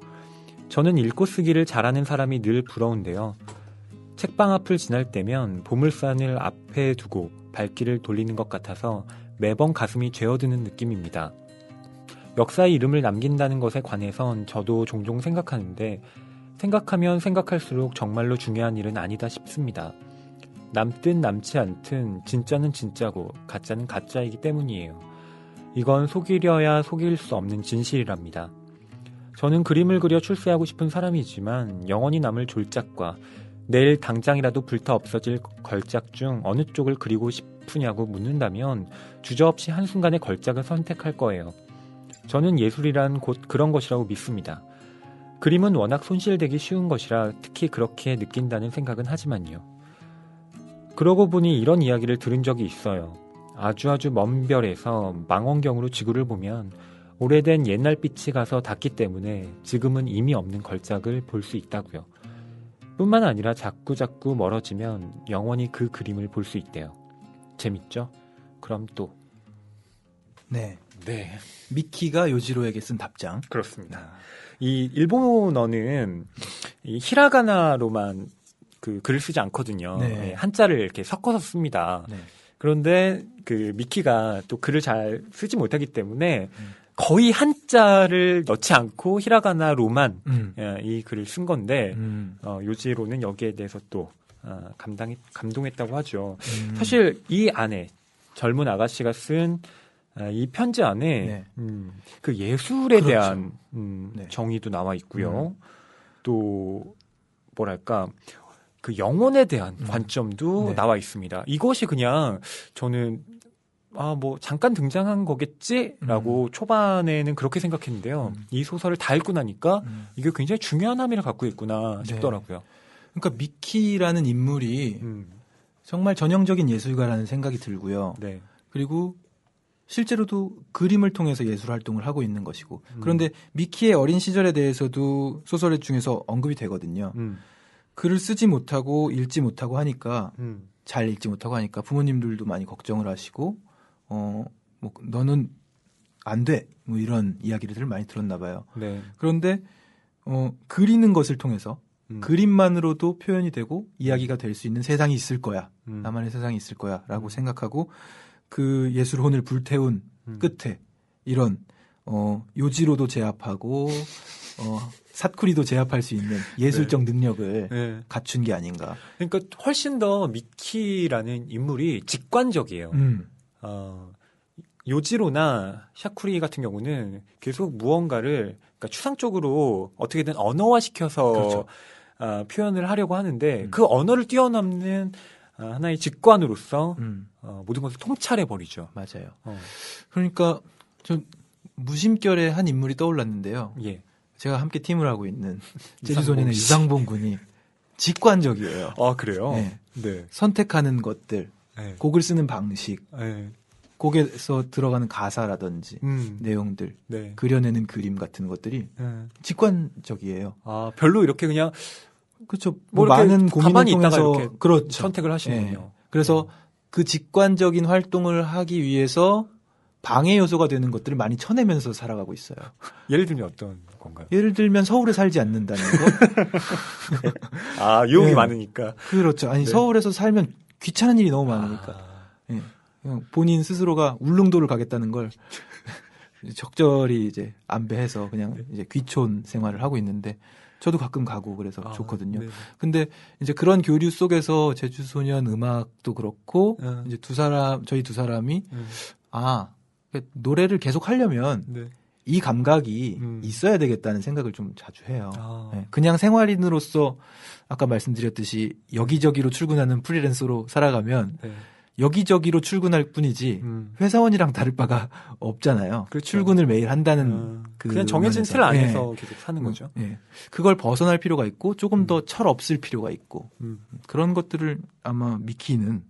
저는 읽고 쓰기를 잘하는 사람이 늘 부러운데요. 책방 앞을 지날 때면 보물산을 앞에 두고 발길을 돌리는 것 같아서 매번 가슴이 죄어드는 느낌입니다. 역사의 이름을 남긴다는 것에 관해선 저도 종종 생각하는데 생각하면 생각할수록 정말로 중요한 일은 아니다 싶습니다. 남든 남지 않든 진짜는 진짜고 가짜는 가짜이기 때문이에요. 이건 속이려야 속일 수 없는 진실이랍니다. 저는 그림을 그려 출세하고 싶은 사람이지만 영원히 남을 졸작과 내일 당장이라도 불타 없어질 걸작 중 어느 쪽을 그리고 싶으냐고 묻는다면 주저없이 한순간에 걸작을 선택할 거예요. 저는 예술이란 곧 그런 것이라고 믿습니다. 그림은 워낙 손실되기 쉬운 것이라 특히 그렇게 느낀다는 생각은 하지만요. 그러고 보니 이런 이야기를 들은 적이 있어요. 아주 먼 별에서 망원경으로 지구를 보면 오래된 옛날 빛이 가서 닿기 때문에 지금은 이미 없는 걸작을 볼 수 있다고요. 뿐만 아니라 자꾸 멀어지면 영원히 그 그림을 볼 수 있대요. 재밌죠? 그럼 또. 네. 네. 미키가 요지로에게 쓴 답장. 그렇습니다. 이 일본어는 이 히라가나로만 그 글을 쓰지 않거든요. 네. 네, 한자를 이렇게 섞어서 씁니다. 네. 그런데 그 미키가 또 글을 잘 쓰지 못하기 때문에 거의 한자를 넣지 않고 히라가나로만 이 글을 쓴 건데 요지로는 여기에 대해서 또 감동했다고 하죠. 사실 이 안에 젊은 아가씨가 쓴 이 편지 안에 네. 그 예술에 그렇죠. 대한 네. 정의도 나와 있고요. 또 뭐랄까 그 영혼에 대한 관점도 네. 나와 있습니다. 이것이 그냥 저는 뭐 잠깐 등장한 거겠지라고 초반에는 그렇게 생각했는데요. 이 소설을 다 읽고 나니까 이게 굉장히 중요한 함의를 갖고 있구나 싶더라고요. 그러니까 미키라는 인물이 정말 전형적인 예술가라는 생각이 들고요. 네. 그리고 실제로도 그림을 통해서 예술 활동을 하고 있는 것이고. 그런데 미키의 어린 시절에 대해서도 소설 중에서 언급이 되거든요. 글을 쓰지 못하고 읽지 못하고 하니까 잘 읽지 못하고 하니까 부모님들도 많이 걱정을 하시고 뭐 너는 안 돼. 뭐 이런 이야기들을 많이 들었나 봐요. 네. 그런데 그리는 것을 통해서 그림만으로도 표현이 되고 이야기가 될 수 있는 세상이 있을 거야. 나만의 세상이 있을 거야라고 생각하고 그 예술혼을 불태운 끝에 이런 요지로도 제압하고 사쿠리도 제압할 수 있는 예술적 능력을 네. 갖춘 게 아닌가. 그러니까 훨씬 더 미키라는 인물이 직관적이에요. 요지로나 샤쿠리 같은 경우는 계속 무언가를 그러니까 추상적으로 어떻게든 언어화시켜서 그렇죠. 표현을 하려고 하는데 그 언어를 뛰어넘는 하나의 직관으로서 모든 것을 통찰해 버리죠. 맞아요. 그러니까 좀 무심결에 한 인물이 떠올랐는데요. 예. 제가 함께 팀을 하고 있는 제주소년의 유상봉 군이 직관적이에요. 아 그래요? 네. 네. 선택하는 것들, 네. 곡을 쓰는 방식, 네. 곡에서 들어가는 가사라든지 내용들, 네. 그려내는 그림 같은 것들이 네. 직관적이에요. 아 별로 이렇게 그냥 그렇죠. 뭐 뭐 이렇게 많은 고민을 가만히 있다가 통해서 이렇게 그렇죠. 선택을 하시는군요. 네. 그래서 그 직관적인 활동을 하기 위해서 방해 요소가 되는 것들을 많이 쳐내면서 살아가고 있어요. 예를 들면 어떤 건가요? 예를 들면 서울에 살지 않는다는 거. 아 유혹이 네. 많으니까. 그렇죠. 아니 네. 서울에서 살면 귀찮은 일이 너무 많으니까. 예. 그냥 본인 스스로가 울릉도를 가겠다는 걸 적절히 이제 안배해서 그냥 이제 귀촌 생활을 하고 있는데 저도 가끔 가고 그래서 좋거든요. 네. 근데 이제 그런 교류 속에서 제주소년 음악도 그렇고 이제 저희 두 사람이 노래를 계속 하려면 네. 이 감각이 있어야 되겠다는 생각을 좀 자주 해요. 아. 네. 그냥 생활인으로서 아까 말씀드렸듯이 여기저기로 출근하는 프리랜서로 살아가면 네. 여기저기로 출근할 뿐이지 회사원이랑 다를 바가 없잖아요. 그렇죠. 출근을 매일 한다는 그냥 정해진 면에서. 틀 안에서 계속 사는 거죠. 예. 그걸 벗어날 필요가 있고 조금 더 철 없을 필요가 있고 그런 것들을 아마 미키는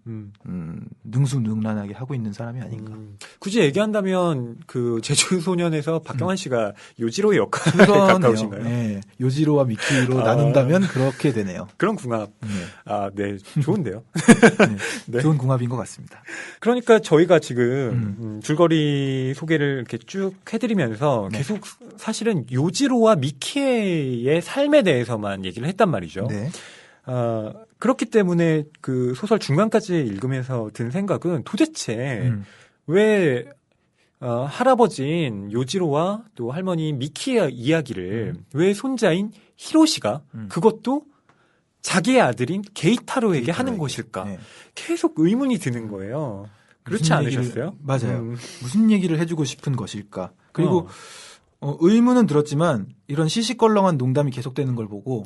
능수능란하게 하고 있는 사람이 아닌가. 굳이 얘기한다면 그 제주소년에서 박경환 씨가 요지로의 역할에 가까우신가요? 네. 요지로와 미키로 나눈다면 그렇게 되네요. 그런 궁합. 네. 아, 네. 좋은데요. 네. 네. 좋은 궁합인 것 같습니다. 그러니까 저희가 지금 줄거리 소개를 이렇게 쭉 해드리면서 네. 계속 사실은 요지로와 미키의 삶에 대해서만 얘기를 했단 말이죠. 네. 그렇기 때문에 그 소설 중간까지 읽으면서 든 생각은 도대체 왜 할아버지인 요지로와 또 할머니 미키의 이야기를 왜 손자인 히로시가 그것도 자기의 아들인 게이타로에게 하는 것일까? 네. 계속 의문이 드는 거예요. 그렇지 않으셨어요? 맞아요. 무슨 얘기를 해주고 싶은 것일까? 그리고 의문은 들었지만 이런 시시껄렁한 농담이 계속되는 걸 보고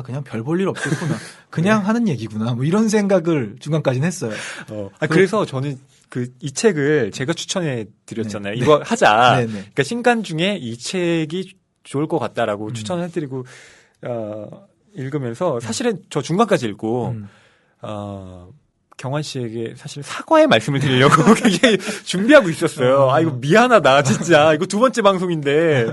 그냥 별 볼 일 없겠구나. 그냥 하는 얘기구나. 뭐 이런 생각을 중간까지는 했어요. 그래서 저는 이 책을 제가 추천해 드렸잖아요. 네. 이거 하자. 네. 그러니까 신간 중에 이 책이 좋을 것 같다라고 추천해 드리고 읽으면서 사실은 저 중간까지 읽고 경환 씨에게 사실 사과의 말씀을 드리려고 굉장히 준비하고 있었어요. 이거 미안하다, 진짜. 이거 두 번째 방송인데.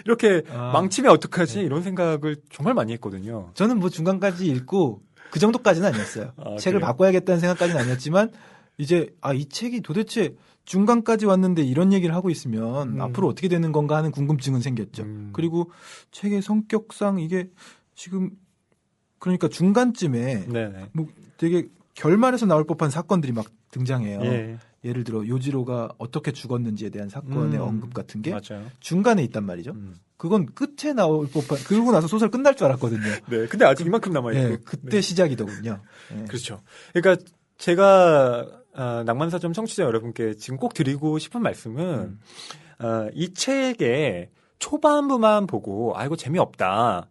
이렇게 망치면 어떡하지? 이런 생각을 정말 많이 했거든요. 저는 뭐 중간까지 읽고 그 정도까지는 아니었어요. 책을 그래요? 바꿔야겠다는 생각까지는 아니었지만 이제 이 책이 도대체 중간까지 왔는데 이런 얘기를 하고 있으면 앞으로 어떻게 되는 건가 하는 궁금증은 생겼죠. 그리고 책의 성격상 이게 지금 그러니까 중간쯤에 네네. 뭐 되게 결말에서 나올 법한 사건들이 막 등장해요. 예. 예를 들어 요지로가 어떻게 죽었는지에 대한 사건의 언급 같은 게 맞아요. 중간에 있단 말이죠. 그건 끝에 나올 법한 그러고 나서 소설 끝날 줄 알았거든요. 네. 근데 아직 이만큼 남아있고. 네, 그때 시작이더군요. 네. 그렇죠. 그러니까 제가 낭만사점 청취자 여러분께 지금 꼭 드리고 싶은 말씀은 이 책의 초반부만 보고 이거 재미없다.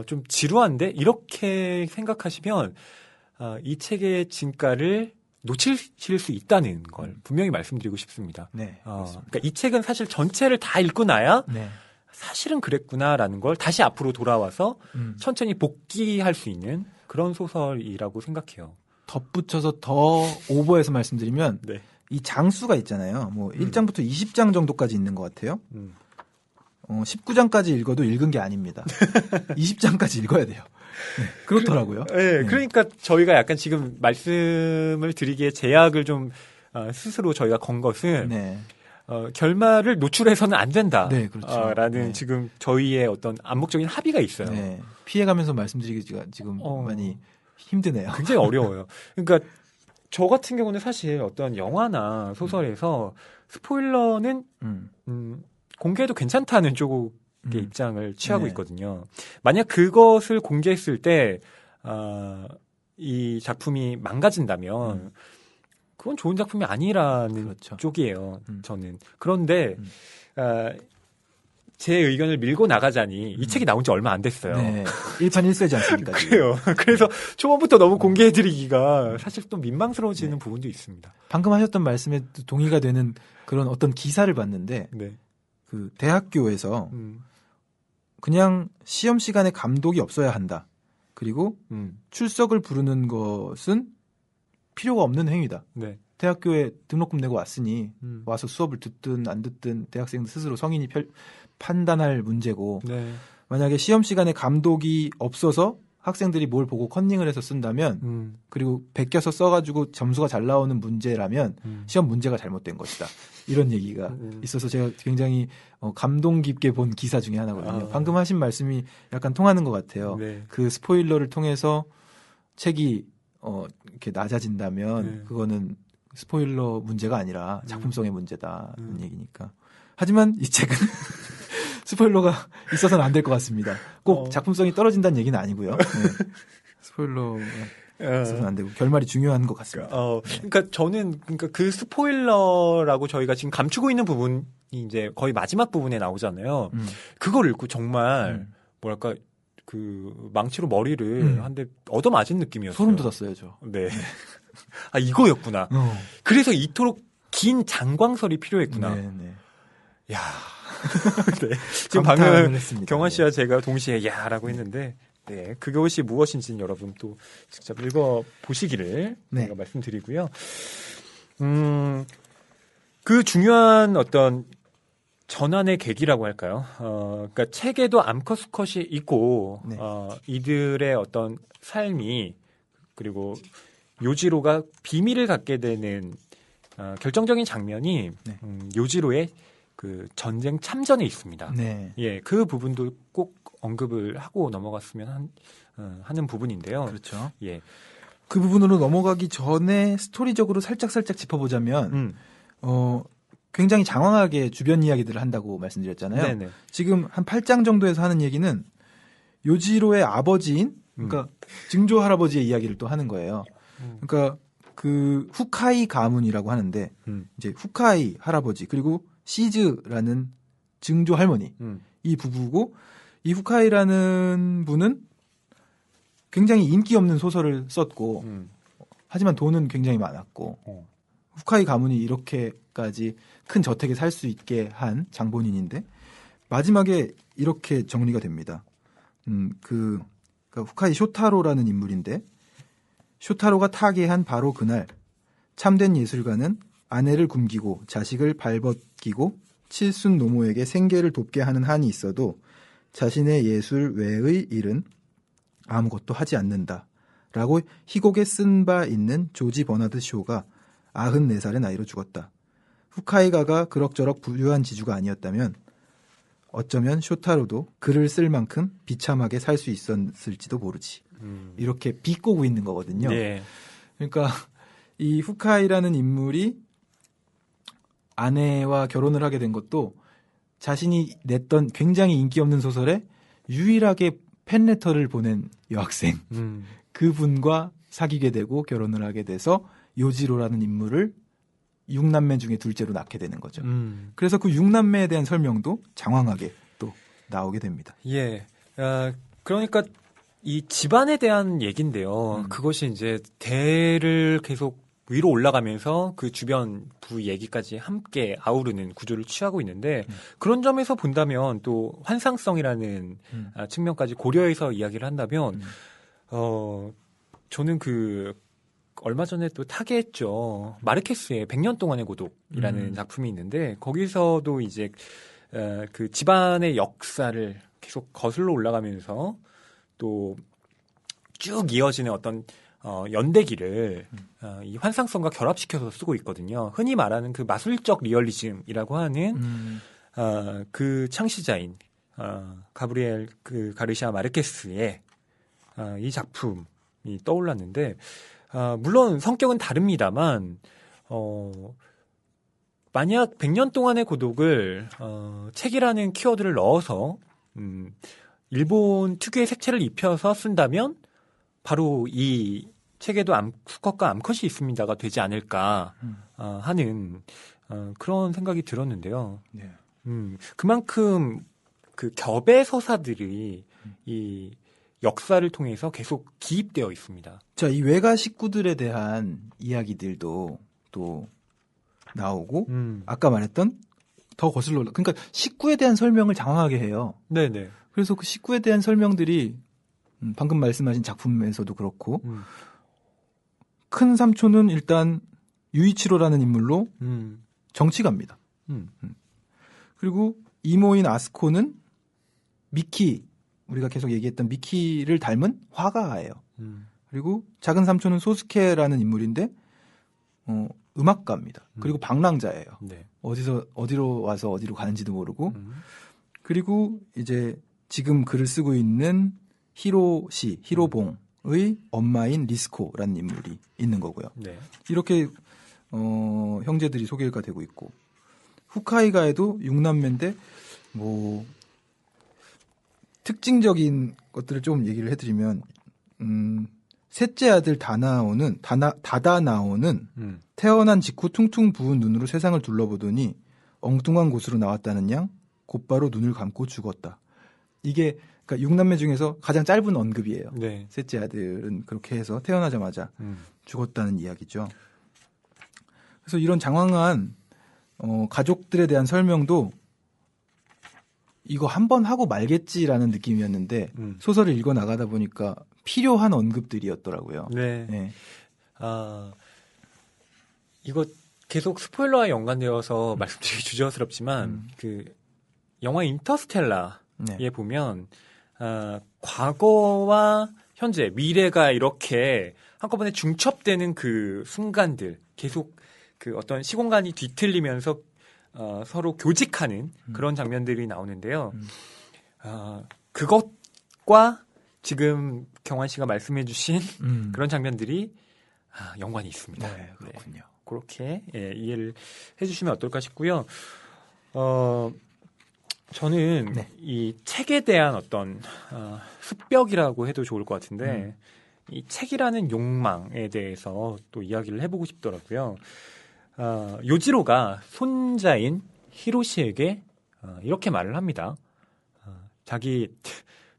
좀 지루한데 이렇게 생각하시면 이 책의 진가를 놓치실 수 있다는 걸 분명히 말씀드리고 싶습니다. 네, 그러니까 이 책은 사실 전체를 다 읽고 나야 네. 사실은 그랬구나라는 걸 다시 앞으로 돌아와서 천천히 복귀할 수 있는 그런 소설이라고 생각해요. 덧붙여서 더 오버해서 말씀드리면 네. 이 장수가 있잖아요. 뭐 1장부터 20장 정도까지 있는 것 같아요. 19장까지 읽어도 읽은 게 아닙니다. 20장까지 읽어야 돼요. 네, 그렇더라고요. 네, 그러니까 저희가 약간 지금 말씀을 드리기에 제약을 좀 스스로 저희가 건 것은 네. 결말을 노출해서는 안 된다. 네, 그렇죠. 라는 네. 지금 저희의 어떤 암묵적인 합의가 있어요. 네. 피해가면서 말씀드리기가 지금 많이 힘드네요. 굉장히 어려워요. 그러니까 저 같은 경우는 사실 어떤 영화나 소설에서 스포일러는 공개해도 괜찮다는 쪽의 입장을 취하고 네. 있거든요. 만약 그것을 공개했을 때 이 작품이 망가진다면 그건 좋은 작품이 아니라는 그렇죠. 쪽이에요. 저는. 그런데 제 의견을 밀고 나가자니 이 책이 나온 지 얼마 안 됐어요. 네. 1판 1쇄지 않습니까? 그래요. 그래서 초반부터 너무 공개해드리기가 사실 좀 민망스러워지는 부분도 있습니다. 방금 하셨던 말씀에 동의가 되는 그런 어떤 기사를 봤는데 네. 그 대학교에서 그냥 시험 시간에 감독이 없어야 한다. 그리고 출석을 부르는 것은 필요가 없는 행위다. 네. 대학교에 등록금 내고 왔으니 와서 수업을 듣든 안 듣든 대학생들 스스로 성인이 판단할 문제고 네. 만약에 시험 시간에 감독이 없어서 학생들이 뭘 보고 컨닝을 해서 쓴다면 그리고 베껴서 써가지고 점수가 잘 나오는 문제라면 시험 문제가 잘못된 것이다. 이런 얘기가 있어서 제가 굉장히 감동 깊게 본 기사 중에 하나거든요. 방금 하신 말씀이 약간 통하는 것 같아요. 네. 그 스포일러를 통해서 책이 이렇게 낮아진다면 네. 그거는 스포일러 문제가 아니라 작품성의 문제다는 얘기니까. 하지만 이 책은 스포일러가 있어서는 안 될 것 같습니다. 꼭 작품성이 떨어진다는 얘기는 아니고요. 네. 스포일러가 있어서는 안 되고 결말이 중요한 것 같습니다. 그러니까 저는 그 스포일러라고 저희가 지금 감추고 있는 부분이 이제 거의 마지막 부분에 나오잖아요. 그걸 읽고 정말 뭐랄까 그 망치로 머리를 한 대 얻어맞은 느낌이었어요. 소름 돋았어요, 저. 네. 이거였구나. 그래서 이토록 긴 장광설이 필요했구나. 네, 네. 야. 네. 지금 방금 했습니다. 경환 씨와 제가 동시에 야라고 했는데 네, 그것이 무엇인지는 여러분 또 직접 읽어 보시기를 네. 제가 말씀드리고요. 그 중요한 어떤 전환의 계기라고 할까요? 그러니까 책에도 암컷 수컷이 있고 네. 이들의 어떤 삶이 그리고 요지로가 비밀을 갖게 되는 결정적인 장면이 네. 요지로의 그 전쟁 참전에 있습니다. 네. 예, 그 부분도 꼭 언급을 하고 넘어갔으면 하는 부분인데요. 그렇죠. 예, 그 부분으로 넘어가기 전에 스토리적으로 살짝 짚어보자면 굉장히 장황하게 주변 이야기들을 한다고 말씀드렸잖아요. 네네. 지금 한 8장 정도에서 하는 얘기는 요지로의 아버지인 그러니까 증조 할아버지의 이야기를 또 하는 거예요. 그러니까 그 후카이 가문이라고 하는데 이제 후카이 할아버지 그리고 시즈라는 증조 할머니 이 부부고 이 후카이라는 분은 굉장히 인기 없는 소설을 썼고 하지만 돈은 굉장히 많았고 후카이 가문이 이렇게까지 큰 저택에 살 수 있게 한 장본인인데 마지막에 이렇게 정리가 됩니다. 그러니까 후카이 쇼타로라는 인물인데 쇼타로가 타계한 바로 그날 참된 예술가는 아내를 굶기고 자식을 발벗기고 칠순 노모에게 생계를 돕게 하는 한이 있어도 자신의 예술 외의 일은 아무것도 하지 않는다. 라고 희곡에 쓴 바 있는 조지 버나드 쇼가 94살의 나이로 죽었다. 후카이가가 그럭저럭 부유한 지주가 아니었다면 어쩌면 쇼타로도 글을 쓸 만큼 비참하게 살 수 있었을지도 모르지. 이렇게 비꼬고 있는 거거든요. 네. 그러니까 이 후카이라는 인물이 아내와 결혼을 하게 된 것도 자신이 냈던 굉장히 인기 없는 소설에 유일하게 팬레터를 보낸 여학생 그분과 사귀게 되고 결혼을 하게 돼서 요지로라는 인물을 6남매 중에 둘째로 낳게 되는 거죠. 그래서 그 6남매에 대한 설명도 장황하게 또 나오게 됩니다. 예. 그러니까 이 집안에 대한 얘기인데요. 그것이 이제 대를 계속 위로 올라가면서 그 주변 부 얘기까지 함께 아우르는 구조를 취하고 있는데 그런 점에서 본다면 또 환상성이라는 측면까지 고려해서 이야기를 한다면 저는 그 얼마 전에 또 타계했죠. 마르케스의 100년 동안의 고독이라는 작품이 있는데 거기서도 이제 그 집안의 역사를 계속 거슬러 올라가면서 또 쭉 이어지는 어떤 연대기를 이 환상성과 결합시켜서 쓰고 있거든요. 흔히 말하는 그 마술적 리얼리즘이라고 하는 그 창시자인 가브리엘 그 가르시아 마르케스의 이 작품이 떠올랐는데 물론 성격은 다릅니다만 만약 100년 동안의 고독을 책이라는 키워드를 넣어서 일본 특유의 색채를 입혀서 쓴다면 바로 이 책에도 수컷과 암컷이 있습니다가 되지 않을까 하는 그런 생각이 들었는데요. 네. 그만큼 그 겹의 서사들이 이 역사를 통해서 계속 기입되어 있습니다. 자, 이 외가 식구들에 대한 이야기들도 또 나오고 아까 말했던 더 거슬러 올라. 그러니까 식구에 대한 설명을 장황하게 해요. 네네. 그래서 그 식구에 대한 설명들이 방금 말씀하신 작품에서도 그렇고 큰 삼촌은 일단 유이치로라는 인물로 정치가입니다. 그리고 이모인 아스코는 미키 우리가 계속 얘기했던 미키를 닮은 화가예요. 그리고 작은 삼촌은 소스케라는 인물인데 음악가입니다. 그리고 방랑자예요. 네. 어디로 와서 어디로 가는지도 모르고 그리고 이제 지금 글을 쓰고 있는 히로봉의 엄마인 리스코라는 인물이 있는 거고요. 네. 이렇게 형제들이 소개가 되고 있고 후카이가에도 6남매인데 뭐 특징적인 것들을 좀 얘기를 해드리면 셋째 아들 다다나오는 태어난 직후 퉁퉁 부은 눈으로 세상을 둘러보더니 엉뚱한 곳으로 나왔다는 양 곧바로 눈을 감고 죽었다. 이게 그러니까 6남매 중에서 가장 짧은 언급이에요. 네. 셋째 아들은 그렇게 해서 태어나자마자 죽었다는 이야기죠. 그래서 이런 장황한 가족들에 대한 설명도 이거 한 번 하고 말겠지라는 느낌이었는데 소설을 읽어 나가다 보니까 필요한 언급들이었더라고요. 네. 네. 이거 계속 스포일러와 연관되어서 말씀드리기 주저스럽지만 그 영화 인터스텔라에 네. 보면 과거와 현재, 미래가 이렇게 한꺼번에 중첩되는 그 순간들, 계속 그 어떤 시공간이 뒤틀리면서 서로 교직하는 그런 장면들이 나오는데요. 그것과 지금 경환 씨가 말씀해 주신 그런 장면들이 연관이 있습니다. 네, 그렇군요. 네, 그렇게 이해를 해주시면 어떨까 싶고요. 저는 네. 이 책에 대한 어떤 습벽이라고 해도 좋을 것 같은데 이 책이라는 욕망에 대해서 또 이야기를 해보고 싶더라고요. 요지로가 손자인 히로시에게 이렇게 말을 합니다. 자기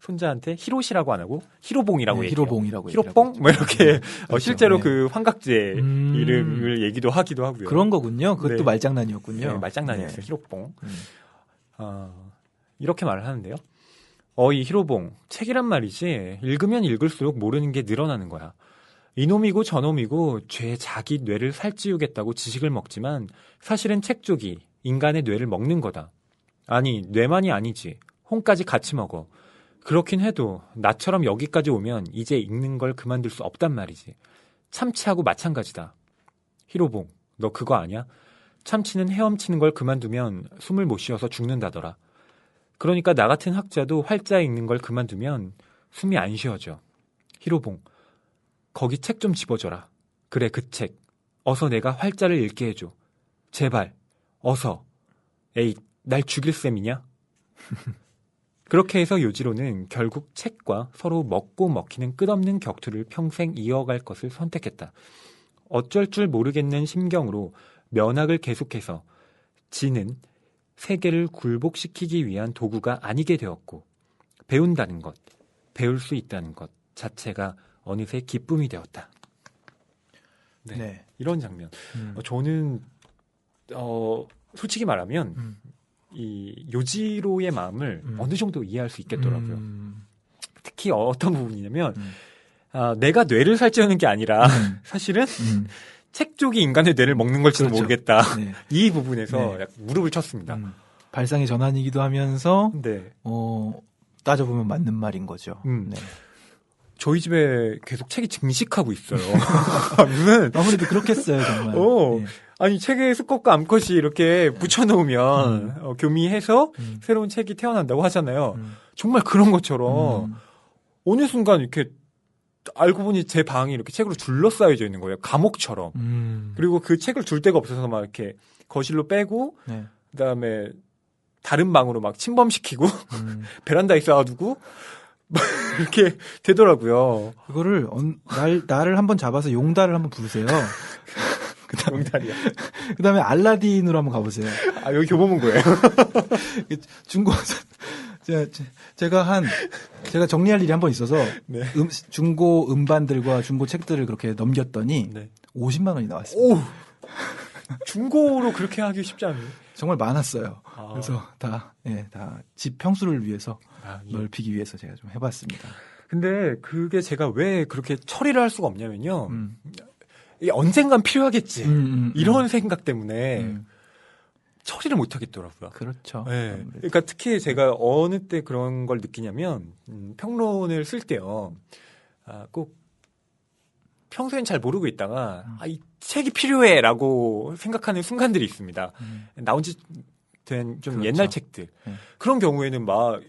손자한테 히로시라고 안 하고 히로봉이라고 네, 얘기해요. 히로봉이라고 히로봉? 뭐 이렇게 그렇죠. 실제로 네. 그 환각제 이름을 얘기도 하기도 하고요. 그런 거군요. 그것도 네. 말장난이었군요. 네, 말장난이었어요. 네. 히로봉. 이렇게 말을 하는데요. 이 히로봉, 책이란 말이지 읽으면 읽을수록 모르는 게 늘어나는 거야. 이놈이고 저놈이고 죄 자기 뇌를 살찌우겠다고 지식을 먹지만 사실은 책 쪽이 인간의 뇌를 먹는 거다. 아니, 뇌만이 아니지. 혼까지 같이 먹어. 그렇긴 해도 나처럼 여기까지 오면 이제 읽는 걸 그만둘 수 없단 말이지. 참치하고 마찬가지다. 히로봉, 너 그거 아냐? 참치는 헤엄치는 걸 그만두면 숨을 못 쉬어서 죽는다더라. 그러니까 나 같은 학자도 활자 읽는 걸 그만두면 숨이 안 쉬어져. 히로봉, 거기 책 좀 집어줘라. 그래, 그 책. 어서 내가 활자를 읽게 해줘. 제발, 어서. 에이, 날 죽일 셈이냐? 그렇게 해서 요지로는 결국 책과 서로 먹고 먹히는 끝없는 격투를 평생 이어갈 것을 선택했다. 어쩔 줄 모르겠는 심경으로 면학을 계속해서 지는 세계를 굴복시키기 위한 도구가 아니게 되었고 배운다는 것, 배울 수 있다는 것 자체가 어느새 기쁨이 되었다. 네, 네. 이런 장면. 저는 솔직히 말하면 음. 이 요지로의 마음을 어느 정도 이해할 수 있겠더라고요. 특히 어떤 부분이냐면 내가 뇌를 살찌우는 게 아니라 사실은 책 쪽이 인간의 뇌를 먹는 걸지도 그렇죠. 모르겠다. 네. 이 부분에서 네. 약간 무릎을 쳤습니다. 발상의 전환이기도 하면서 네. 따져보면 맞는 말인 거죠. 네. 저희 집에 계속 책이 증식하고 있어요. 무슨 아무래도 그렇겠어요, 정말. 네. 아니 책에 수컷과 암컷이 이렇게 붙여놓으면 교미해서 새로운 책이 태어난다고 하잖아요. 정말 그런 것처럼 어느 순간 이렇게 알고 보니 제 방이 이렇게 책으로 둘러싸여져 있는 거예요. 감옥처럼. 그리고 그 책을 둘 데가 없어서 막 이렇게 거실로 빼고 네. 그다음에 다른 방으로 막 침범시키고 베란다에 쌓아두고 이렇게 되더라고요. 그거를 나를 한번 잡아서 용달을 한번 부르세요. 용달이야. 그다음에 알라딘으로 한번 가보세요. 여기 교보문 거예요. 중고 제가 정리할 일이 한 번 있어서 네. 중고 음반들과 중고 책들을 그렇게 넘겼더니 네. 50만 원이 나왔습니다. 오, 중고로 그렇게 하기 쉽지 않아요. 정말 많았어요. 그래서 다 집 평수를 위해서 예. 넓히기 위해서 제가 좀 해봤습니다. 근데 그게 제가 왜 그렇게 처리를 할 수가 없냐면요. 이게 언젠간 필요하겠지. 이런 생각 때문에 처리를 못 하겠더라고요. 그렇죠. 네. 그러니까 특히 제가 어느 때 그런 걸 느끼냐면 평론을 쓸 때요. 꼭 평소엔 잘 모르고 있다가 이 책이 필요해라고 생각하는 순간들이 있습니다. 나온 지 된 좀 그렇죠. 옛날 책들. 네. 그런 경우에는 막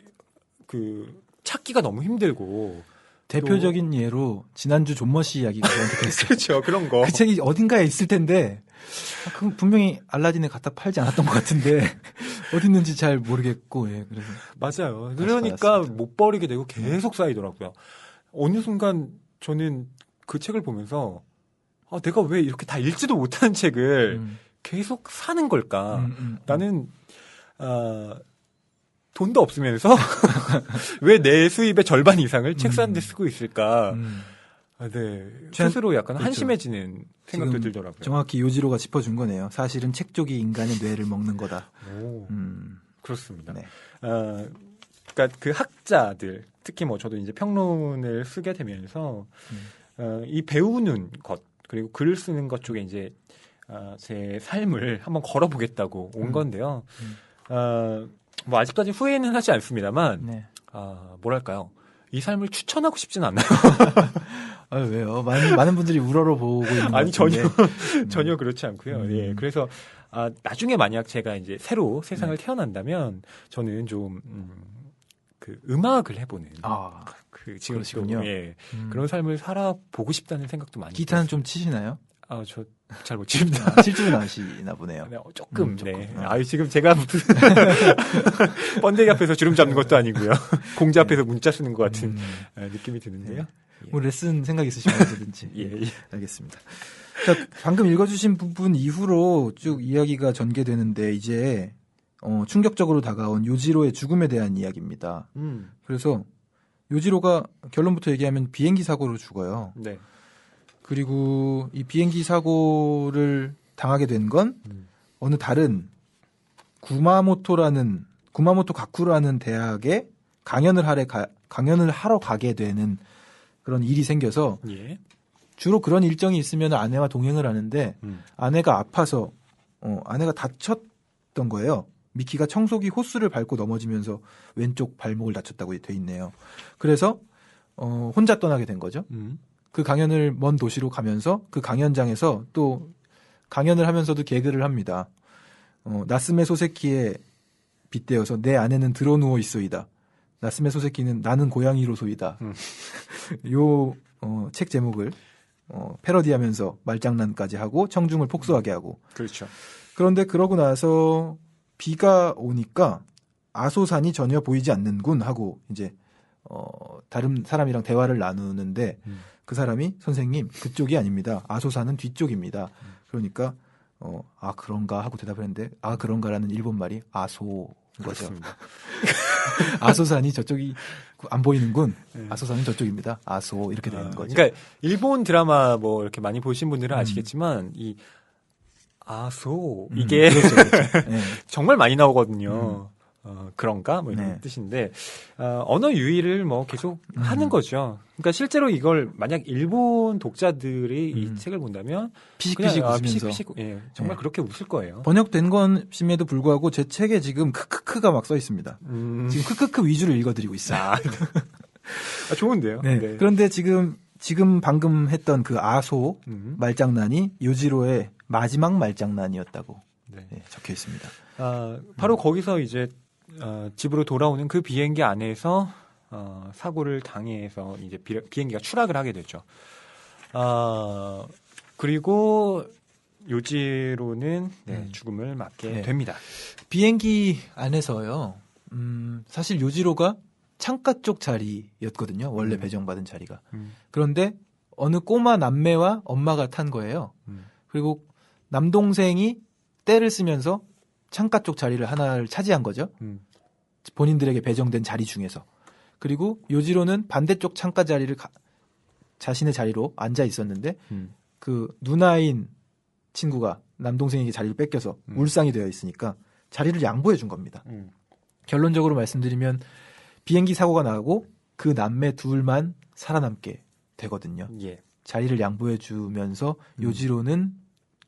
그 찾기가 너무 힘들고 대표적인 예로 지난주 존머 씨 이야기가 저한테 됐어요. 그렇죠. 그런 거. 그 책이 어딘가에 있을 텐데 그럼 분명히 알라딘에 갖다 팔지 않았던 것 같은데 어디 있는지 잘 모르겠고 그래서 맞아요. 그러니까 받았습니다. 못 버리게 되고 계속 쌓이더라고요. 어느 순간 저는 그 책을 보면서 내가 왜 이렇게 다 읽지도 못하는 책을 계속 사는 걸까? 나는 돈도 없으면서 왜 내 수입의 절반 이상을 책 사는 데 쓰고 있을까? 네. 스스로 약간 그렇죠. 한심해지는 생각도 지금 들더라고요. 정확히 요지로가 짚어준 거네요. 사실은 책 쪽이 인간의 뇌를 먹는 거다. 오, 그렇습니다. 네. 그러니까 그 학자들, 특히 뭐 저도 이제 평론을 쓰게 되면서 이 배우는 것 그리고 글을 쓰는 것 쪽에 이제 제 삶을 한번 걸어보겠다고 온 건데요. 뭐 아직까지 후회는 하지 않습니다만, 네. 뭐랄까요? 이 삶을 추천하고 싶진 않나요? 왜요? 많은 분들이 우러러 보고 있는 것 아니 같은데. 전혀 그렇지 않고요. 예, 그래서 나중에 만약 제가 이제 새로 세상을 태어난다면 저는 좀 그 음악을 해보는 그 지금 그러시군요. 또, 예, 그런 삶을 살아보고 싶다는 생각도 많이. 기타는 좀 치시나요? 저 잘 못 칩니다. 칠 줄은 아시나 보네요. 네, 조금. 조금. 네. 지금 제가 무슨 번데기 앞에서 주름 잡는 것도 아니고요. 공자 앞에서 문자 쓰는 것 같은 느낌이 드는데요. 예. 뭐 레슨 생각 있으시면 언제든지. 예. 알겠습니다. 자, 방금 읽어주신 부분 이후로 쭉 이야기가 전개되는데 이제 충격적으로 다가온 요지로의 죽음에 대한 이야기입니다. 그래서 요지로가 결론부터 얘기하면 비행기 사고로 죽어요. 네. 그리고 이 비행기 사고를 당하게 된 건 어느 다른 구마모토 가쿠라는 대학에 강연을 하러 가게 되는 그런 일이 생겨서 예. 주로 그런 일정이 있으면 아내와 동행을 하는데 아내가 아파서 아내가 다쳤던 거예요. 미키가 청소기 호스를 밟고 넘어지면서 왼쪽 발목을 다쳤다고 돼 있네요. 그래서 혼자 떠나게 된 거죠. 그 강연을 먼 도시로 가면서 그 강연장에서 또 강연을 하면서도 개그를 합니다. 나스메 소세키에 빗대어서 내 아내는 드러누워 있소이다. 나스메 소세키는 나는 고양이로소이다. 요 책 제목을 패러디하면서 말장난까지 하고 청중을 폭소하게 하고. 그렇죠. 그런데 그러고 나서 비가 오니까 아소산이 전혀 보이지 않는군 하고 이제 다른 사람이랑 대화를 나누는데 그 사람이 선생님 그쪽이 아닙니다. 아소산은 뒤쪽입니다. 그러니까 그런가 하고 대답을 했는데 그런가라는 일본 말이 아소인 거죠. 아소산이 저쪽이 안 보이는군. 아소산은 저쪽입니다. 아소 이렇게 되는 거죠. 그러니까 일본 드라마 뭐 이렇게 많이 보신 분들은 아시겠지만 이 아소 이게 그렇죠. 네. 정말 많이 나오거든요. 그런가 뭐 이런 네. 뜻인데 언어 유희를 뭐 계속 하는 거죠. 그러니까 실제로 이걸 만약 일본 독자들이 이 책을 본다면 피식피식 그냥, 웃으면서 피식피식, 예, 정말 네. 그렇게 웃을 거예요. 번역된 것임에도 불구하고 제 책에 지금 크크크가 막 써 있습니다. 지금 크크크 위주로 읽어드리고 있어요. 좋은데요. 네. 네. 그런데 지금 방금 했던 그 아소 말장난이 요지로의 마지막 말장난이었다고 네. 네, 적혀 있습니다. 바로 거기서 이제 집으로 돌아오는 그 비행기 안에서 사고를 당해서 이제 비행기가 추락을 하게 되죠. 그리고 요지로는 죽음을 맞게 됩니다. 비행기 안에서요. 사실 요지로가 창가 쪽 자리였거든요. 원래 배정받은 자리가. 그런데 어느 꼬마 남매와 엄마가 탄 거예요. 그리고 남동생이 떼를 쓰면서 창가 쪽 자리를 하나를 차지한 거죠. 본인들에게 배정된 자리 중에서. 그리고 요지로는 반대쪽 창가 자리를 자신의 자리로 앉아 있었는데 그 누나인 친구가 남동생에게 자리를 뺏겨서 울상이 되어 있으니까 자리를 양보해 준 겁니다. 결론적으로 말씀드리면 비행기 사고가 나고 그 남매 둘만 살아남게 되거든요. 예. 자리를 양보해 주면서 요지로는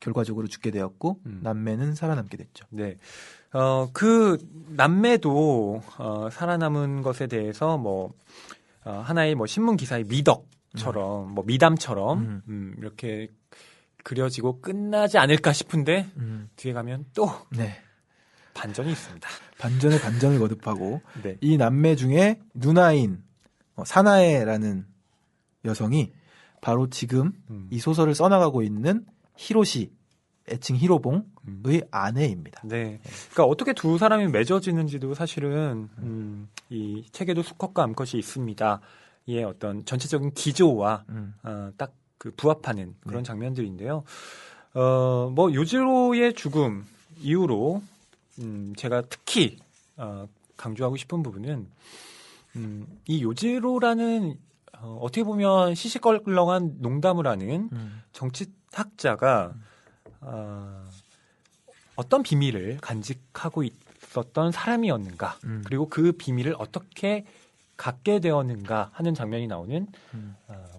결과적으로 죽게 되었고 남매는 살아남게 됐죠. 네. 그 남매도 살아남은 것에 대해서 뭐 하나의 뭐 신문 기사의 미덕처럼 뭐 미담처럼 이렇게 그려지고 끝나지 않을까 싶은데 뒤에 가면 또 반전이 있습니다. 반전에 반전을 거듭하고 네. 이 남매 중에 누나인 사나에라는 여성이 바로 지금 이 소설을 써나가고 있는 히로시 애칭 히로봉의 아내입니다. 네. 그러니까 어떻게 두 사람이 맺어지는지도 사실은 이 책에도 수컷과 암컷이 있습니다. 의 어떤 전체적인 기조와 딱 그 부합하는 그런 장면들인데요. 뭐 요지로의 죽음 이후로 제가 특히 강조하고 싶은 부분은 이 요지로라는 어떻게 보면 시시껄렁한 농담을 하는 정치학자가 어떤 비밀을 간직하고 있었던 사람이었는가, 그리고 그 비밀을 어떻게 갖게 되었는가 하는 장면이 나오는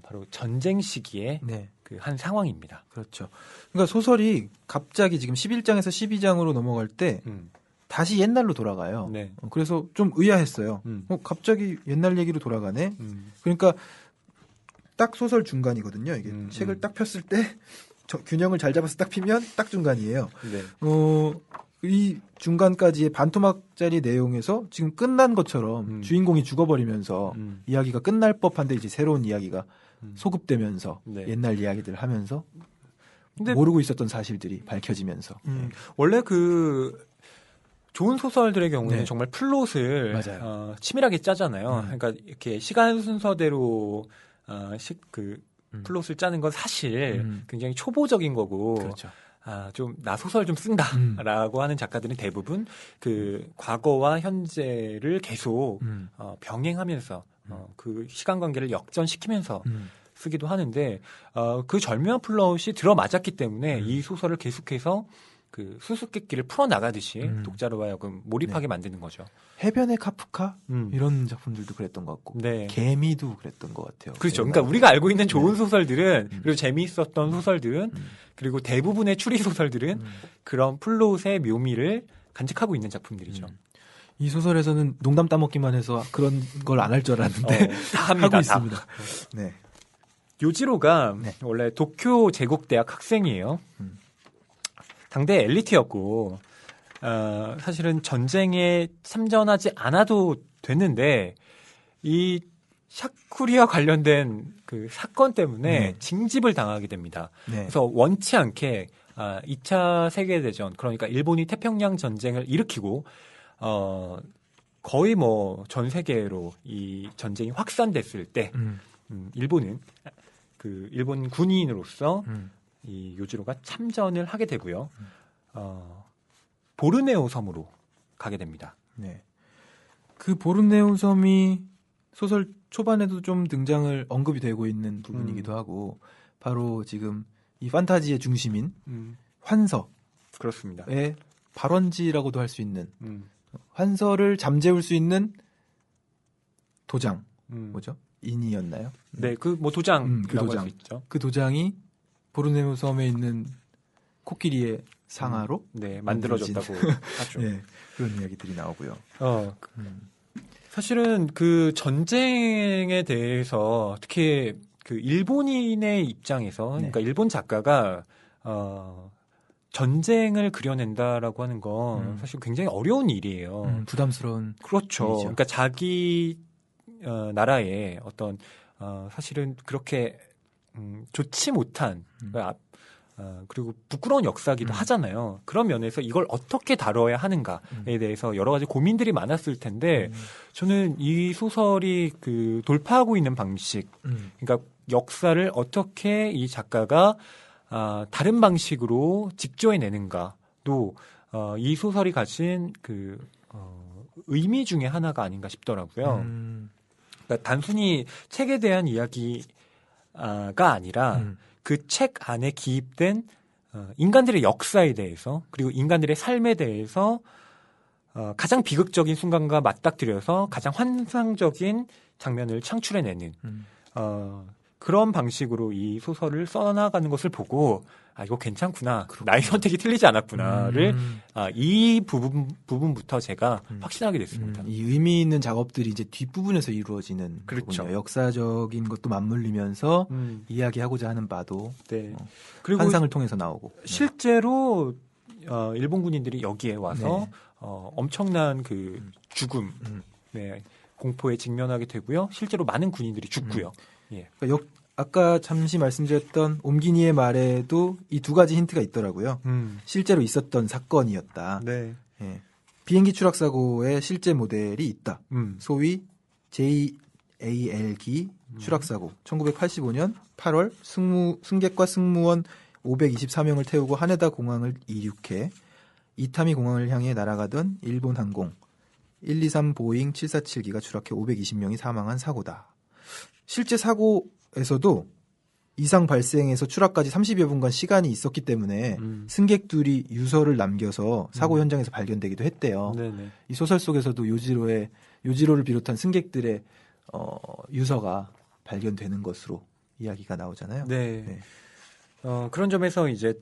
바로 전쟁 시기의 네. 그 한 상황입니다. 그렇죠. 그러니까 소설이 갑자기 지금 11장에서 12장으로 넘어갈 때 다시 옛날로 돌아가요. 네. 그래서 좀 의아했어요. 갑자기 옛날 얘기로 돌아가네. 그러니까 딱 소설 중간이거든요. 이게 책을 딱 폈을 때 균형을 잘 잡아서 딱 피면 딱 중간이에요. 네. 이 중간까지의 반토막짜리 내용에서 지금 끝난 것처럼 주인공이 죽어버리면서 이야기가 끝날 법한데 이제 새로운 이야기가 소급되면서 네. 옛날 이야기들을 하면서 근데 모르고 있었던 사실들이 밝혀지면서 원래 그 좋은 소설들의 경우에는 네. 정말 플롯을 맞아요. 치밀하게 짜잖아요. 그러니까 이렇게 시간 순서대로 플롯을 짜는 건 사실 굉장히 초보적인 거고 그렇죠. 좀 나 소설 좀 쓴다라고 하는 작가들은 대부분 그 과거와 현재를 계속 병행하면서 그 시간 관계를 역전시키면서 쓰기도 하는데 그 절묘한 플롯이 들어맞았기 때문에 이 소설을 계속해서 그 수수께끼를 풀어 나가듯이 독자로 하여금 몰입하게 만드는 거죠. 해변의 카프카 이런 작품들도 그랬던 것 같고 네. 개미도 그랬던 것 같아요. 그렇죠. 그러니까 우리가 알고 있는 좋은 소설들은 그리고 재미있었던 소설들은 그리고 대부분의 추리 소설들은 그런 플롯의 묘미를 간직하고 있는 작품들이죠. 이 소설에서는 농담 따먹기만 해서 그런 걸 안 할 줄 알았는데 다 합니다. 하고 있습니다. 네. 요지로가 네. 원래 도쿄 제국대학 학생이에요. 당대 엘리트였고 사실은 전쟁에 참전하지 않아도 됐는데 이 샤쿠리와 관련된 그 사건 때문에 징집을 당하게 됩니다. 네. 그래서 원치 않게 2차 세계대전, 그러니까 일본이 태평양 전쟁을 일으키고 거의 뭐 전 세계로 이 전쟁이 확산됐을 때 일본은 그 일본 군인으로서 이 요지로가 참전을 하게 되고요. 보르네오 섬으로 가게 됩니다. 네. 그 보르네오 섬이 소설 초반에도 좀 등장을 언급이 되고 있는 부분이기도 하고 바로 지금 이 판타지의 중심인 환서의 그렇습니다. 발원지라고도 할 수 있는 환서를 잠재울 수 있는 도장 뭐죠? 인이었나요? 네, 그 뭐 도장이라고 그 도장. 할 수 있죠. 그 도장이 보르네오 섬에 있는 코끼리의 상아로 네, 만들어졌다고 하죠. 네, 그런 이야기들이 나오고요. 사실은 그 전쟁에 대해서 특히 그 일본인의 입장에서 그러니까 일본 작가가 전쟁을 그려낸다라고 하는 건 사실 굉장히 어려운 일이에요. 부담스러운 그렇죠. 일이죠. 그러니까 자기 나라의 어떤 사실은 그렇게 좋지 못한 그리고 부끄러운 역사기도 하잖아요. 그런 면에서 이걸 어떻게 다뤄야 하는가에 대해서 여러 가지 고민들이 많았을 텐데 저는 이 소설이 그 돌파하고 있는 방식, 그러니까 역사를 어떻게 이 작가가 다른 방식으로 직조해내는가도 이 소설이 가진 그 의미 중에 하나가 아닌가 싶더라고요. 그러니까 단순히 책에 대한 이야기가 아니라 그 책 안에 기입된 인간들의 역사에 대해서 그리고 인간들의 삶에 대해서 가장 비극적인 순간과 맞닥뜨려서 가장 환상적인 장면을 창출해내는 그런 방식으로 이 소설을 써나가는 것을 보고 이거 괜찮구나. 그렇구나. 나의 선택이 틀리지 않았구나를 이 부분부터 제가 확신하게 됐습니다. 이 의미 있는 작업들이 이제 뒷부분에서 이루어지는 그렇죠. 부분이에요. 역사적인 것도 맞물리면서 이야기하고자 하는 바도 네. 그리고 환상을 통해서 나오고 실제로 일본 군인들이 여기에 와서 엄청난 그 죽음, 공포에 직면하게 되고요. 실제로 많은 군인들이 죽고요. 예. 그러니까 아까 잠시 말씀드렸던 옴기니의 말에도 이 두 가지 힌트가 있더라고요. 실제로 있었던 사건이었다. 네. 예. 비행기 추락 사고의 실제 모델이 있다. 소위 JAL기 추락 사고. 1985년 8월 승객과 승무원 524명을 태우고 하네다 공항을 이륙해 이타미 공항을 향해 날아가던 일본 항공 123 보잉 747기가 추락해 520명이 사망한 사고다. 실제 사고에서도 이상 발생에서 추락까지 30여 분간 시간이 있었기 때문에 승객들이 유서를 남겨서 사고 현장에서 발견되기도 했대요. 네네. 이 소설 속에서도 요지로를 비롯한 승객들의 유서가 발견되는 것으로 이야기가 나오잖아요. 네. 네. 그런 점에서 이제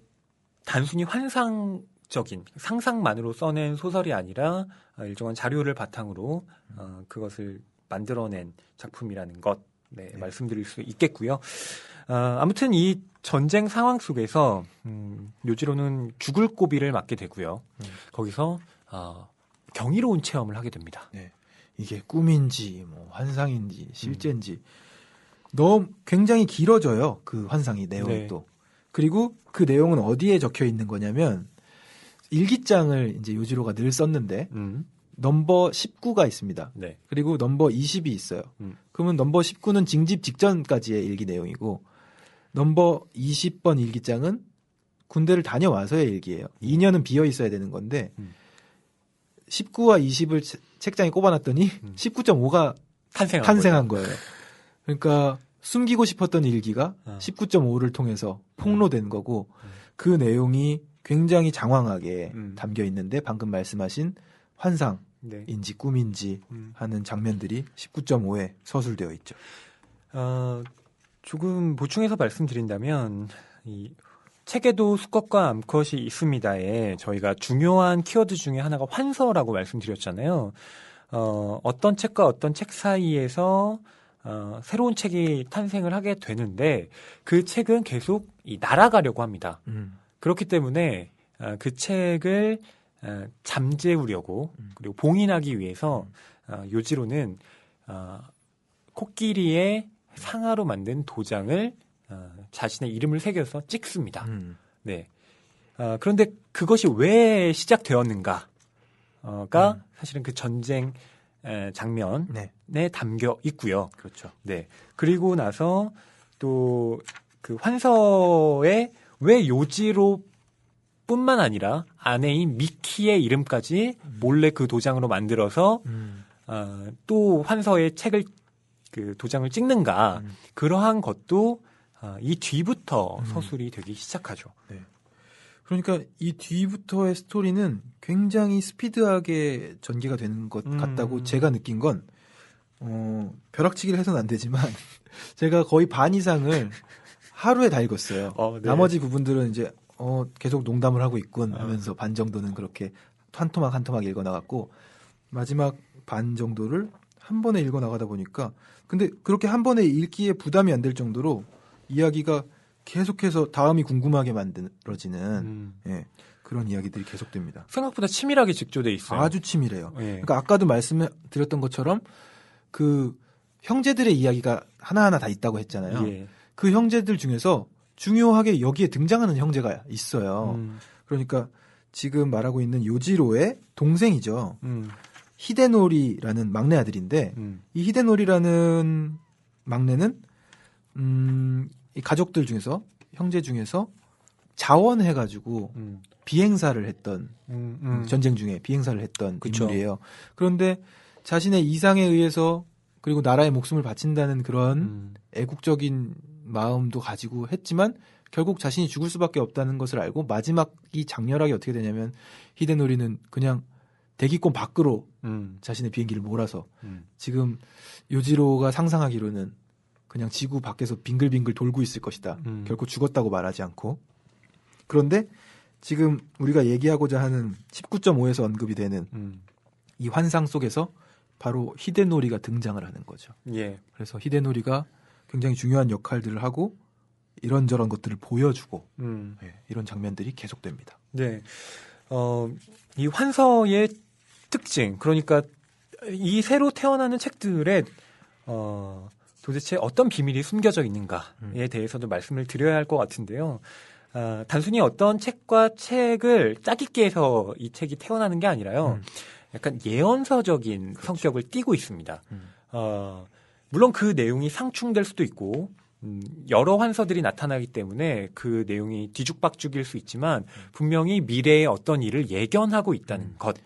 단순히 환상적인 상상만으로 써낸 소설이 아니라 일정한 자료를 바탕으로 그것을 만들어낸 작품이라는 것 네. 말씀드릴 수 있겠고요. 아무튼 이 전쟁 상황 속에서 요지로는 죽을 고비를 맞게 되고요. 거기서 경이로운 체험을 하게 됩니다. 네. 이게 꿈인지 뭐 환상인지 실제인지 너무 굉장히 길어져요. 그 환상이 내용이 네. 또. 그리고 그 내용은 어디에 적혀 있는 거냐면 일기장을 이제 요지로가 늘 썼는데 넘버 19가 있습니다. 네. 그리고 넘버 20이 있어요. 그러면 넘버 19는 징집 직전까지의 일기 내용이고 넘버 20번 일기장은 군대를 다녀와서의 일기예요. 2년은 비어 있어야 되는 건데 19와 20을 책장에 꼽아놨더니 19.5가 탄생한 거예요. 그러니까 숨기고 싶었던 일기가 19.5를 통해서 폭로된 거고 그 내용이 굉장히 장황하게 담겨 있는데 방금 말씀하신 환상인지 꿈인지 하는 장면들이 19.5에 서술되어 있죠. 조금 보충해서 말씀드린다면 이 책에도 수컷과 암컷이 있습니다에 저희가 중요한 키워드 중에 하나가 환서라고 말씀드렸잖아요. 어떤 책과 어떤 책 사이에서 새로운 책이 탄생을 하게 되는데 그 책은 계속 날아가려고 합니다. 그렇기 때문에 그 책을 잠재우려고 그리고 봉인하기 위해서 요지로는 코끼리의 상아로 만든 도장을 자신의 이름을 새겨서 찍습니다. 네. 그런데 그것이 왜 시작되었는가가 사실은 그 전쟁 장면에 담겨 있고요. 그렇죠. 네. 그리고 나서 또 그 환서에 왜 요지로 뿐만 아니라 아내인 미키의 이름까지 몰래 그 도장으로 만들어서 또 환서에 책을 그 도장을 찍는가 그러한 것도 이 뒤부터 서술이 되기 시작하죠. 네. 그러니까 이 뒤부터의 스토리는 굉장히 스피드하게 전개가 되는 것 같다고 제가 느낀 건 벼락치기를 해서는 안 되지만 제가 거의 반 이상을 하루에 다 읽었어요. 네. 나머지 부분들은 이제 계속 농담을 하고 있군 하면서 반 정도는 그렇게 한 토막 한 토막 읽어 나갔고 마지막 반 정도를 한 번에 읽어 나가다 보니까 근데 그렇게 한 번에 읽기에 부담이 안 될 정도로 이야기가 계속해서 다음이 궁금하게 만들어지는 그런 이야기들이 계속됩니다. 생각보다 치밀하게 직조돼 있어요. 아주 치밀해요. 그러니까 아까도 말씀드렸던 것처럼 그 형제들의 이야기가 하나하나 다 있다고 했잖아요. 그 형제들 중에서 중요하게 여기에 등장하는 형제가 있어요. 그러니까 지금 말하고 있는 요지로의 동생이죠. 히데노리라는 막내 아들인데 이 히데노리라는 막내는 이 가족들 중에서 형제 중에서 자원해가지고 비행사를 했던 전쟁 중에 비행사를 했던 인물이에요. 그런데 자신의 이상에 의해서 그리고 나라의 목숨을 바친다는 그런 애국적인 마음도 가지고 했지만 결국 자신이 죽을 수밖에 없다는 것을 알고 마지막이 장렬하게 어떻게 되냐면 히데노리는 그냥 대기권 밖으로 자신의 비행기를 몰아서 지금 요지로가 상상하기로는 그냥 지구 밖에서 빙글빙글 돌고 있을 것이다. 결코 죽었다고 말하지 않고. 그런데 지금 우리가 얘기하고자 하는 19.5에서 언급이 되는 이 환상 속에서 바로 히데노리가 등장을 하는 거죠. 그래서 히데노리가 굉장히 중요한 역할들을 하고 이런저런 것들을 보여주고 이런 장면들이 계속됩니다. 네. 이 환서의 특징, 그러니까 이 새로 태어나는 책들에 도대체 어떤 비밀이 숨겨져 있는가에 대해서도 말씀을 드려야 할 것 같은데요. 단순히 어떤 책과 책을 짜깁기 해서 이 책이 태어나는 게 아니라요. 약간 예언서적인 성격을 띠고 있습니다. 물론 그 내용이 상충될 수도 있고 여러 환서들이 나타나기 때문에 그 내용이 뒤죽박죽일 수 있지만 분명히 미래의 어떤 일을 예견하고 있다는 것.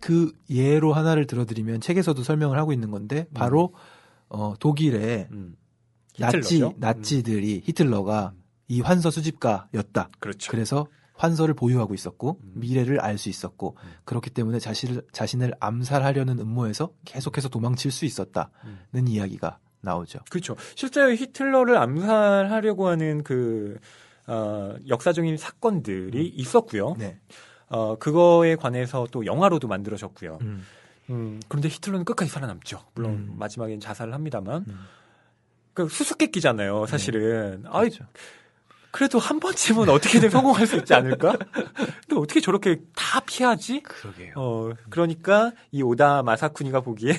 그 예로 하나를 들어드리면 책에서도 설명을 하고 있는 건데 바로 독일의 히틀러죠. 나치들이 히틀러가 이 환서 수집가였다. 그렇죠. 그래서 환서를 보유하고 있었고 미래를 알 수 있었고 그렇기 때문에 자신을 암살하려는 음모에서 계속해서 도망칠 수 있었다는 이야기가 나오죠. 그렇죠. 실제로 히틀러를 암살하려고 하는 역사적인 사건들이 있었고요. 네. 그거에 관해서 또 영화로도 만들어졌고요. 그런데 히틀러는 끝까지 살아남죠. 물론 마지막엔 자살을 합니다만. 그 수수께끼잖아요, 사실은. 아이, 그렇죠. 그래도 한 번쯤은 어떻게든 성공할 수 있지 않을까? 근데 어떻게 저렇게 다 피하지? 그러게요. 그러니까 이 오다 마사쿠니가 보기엔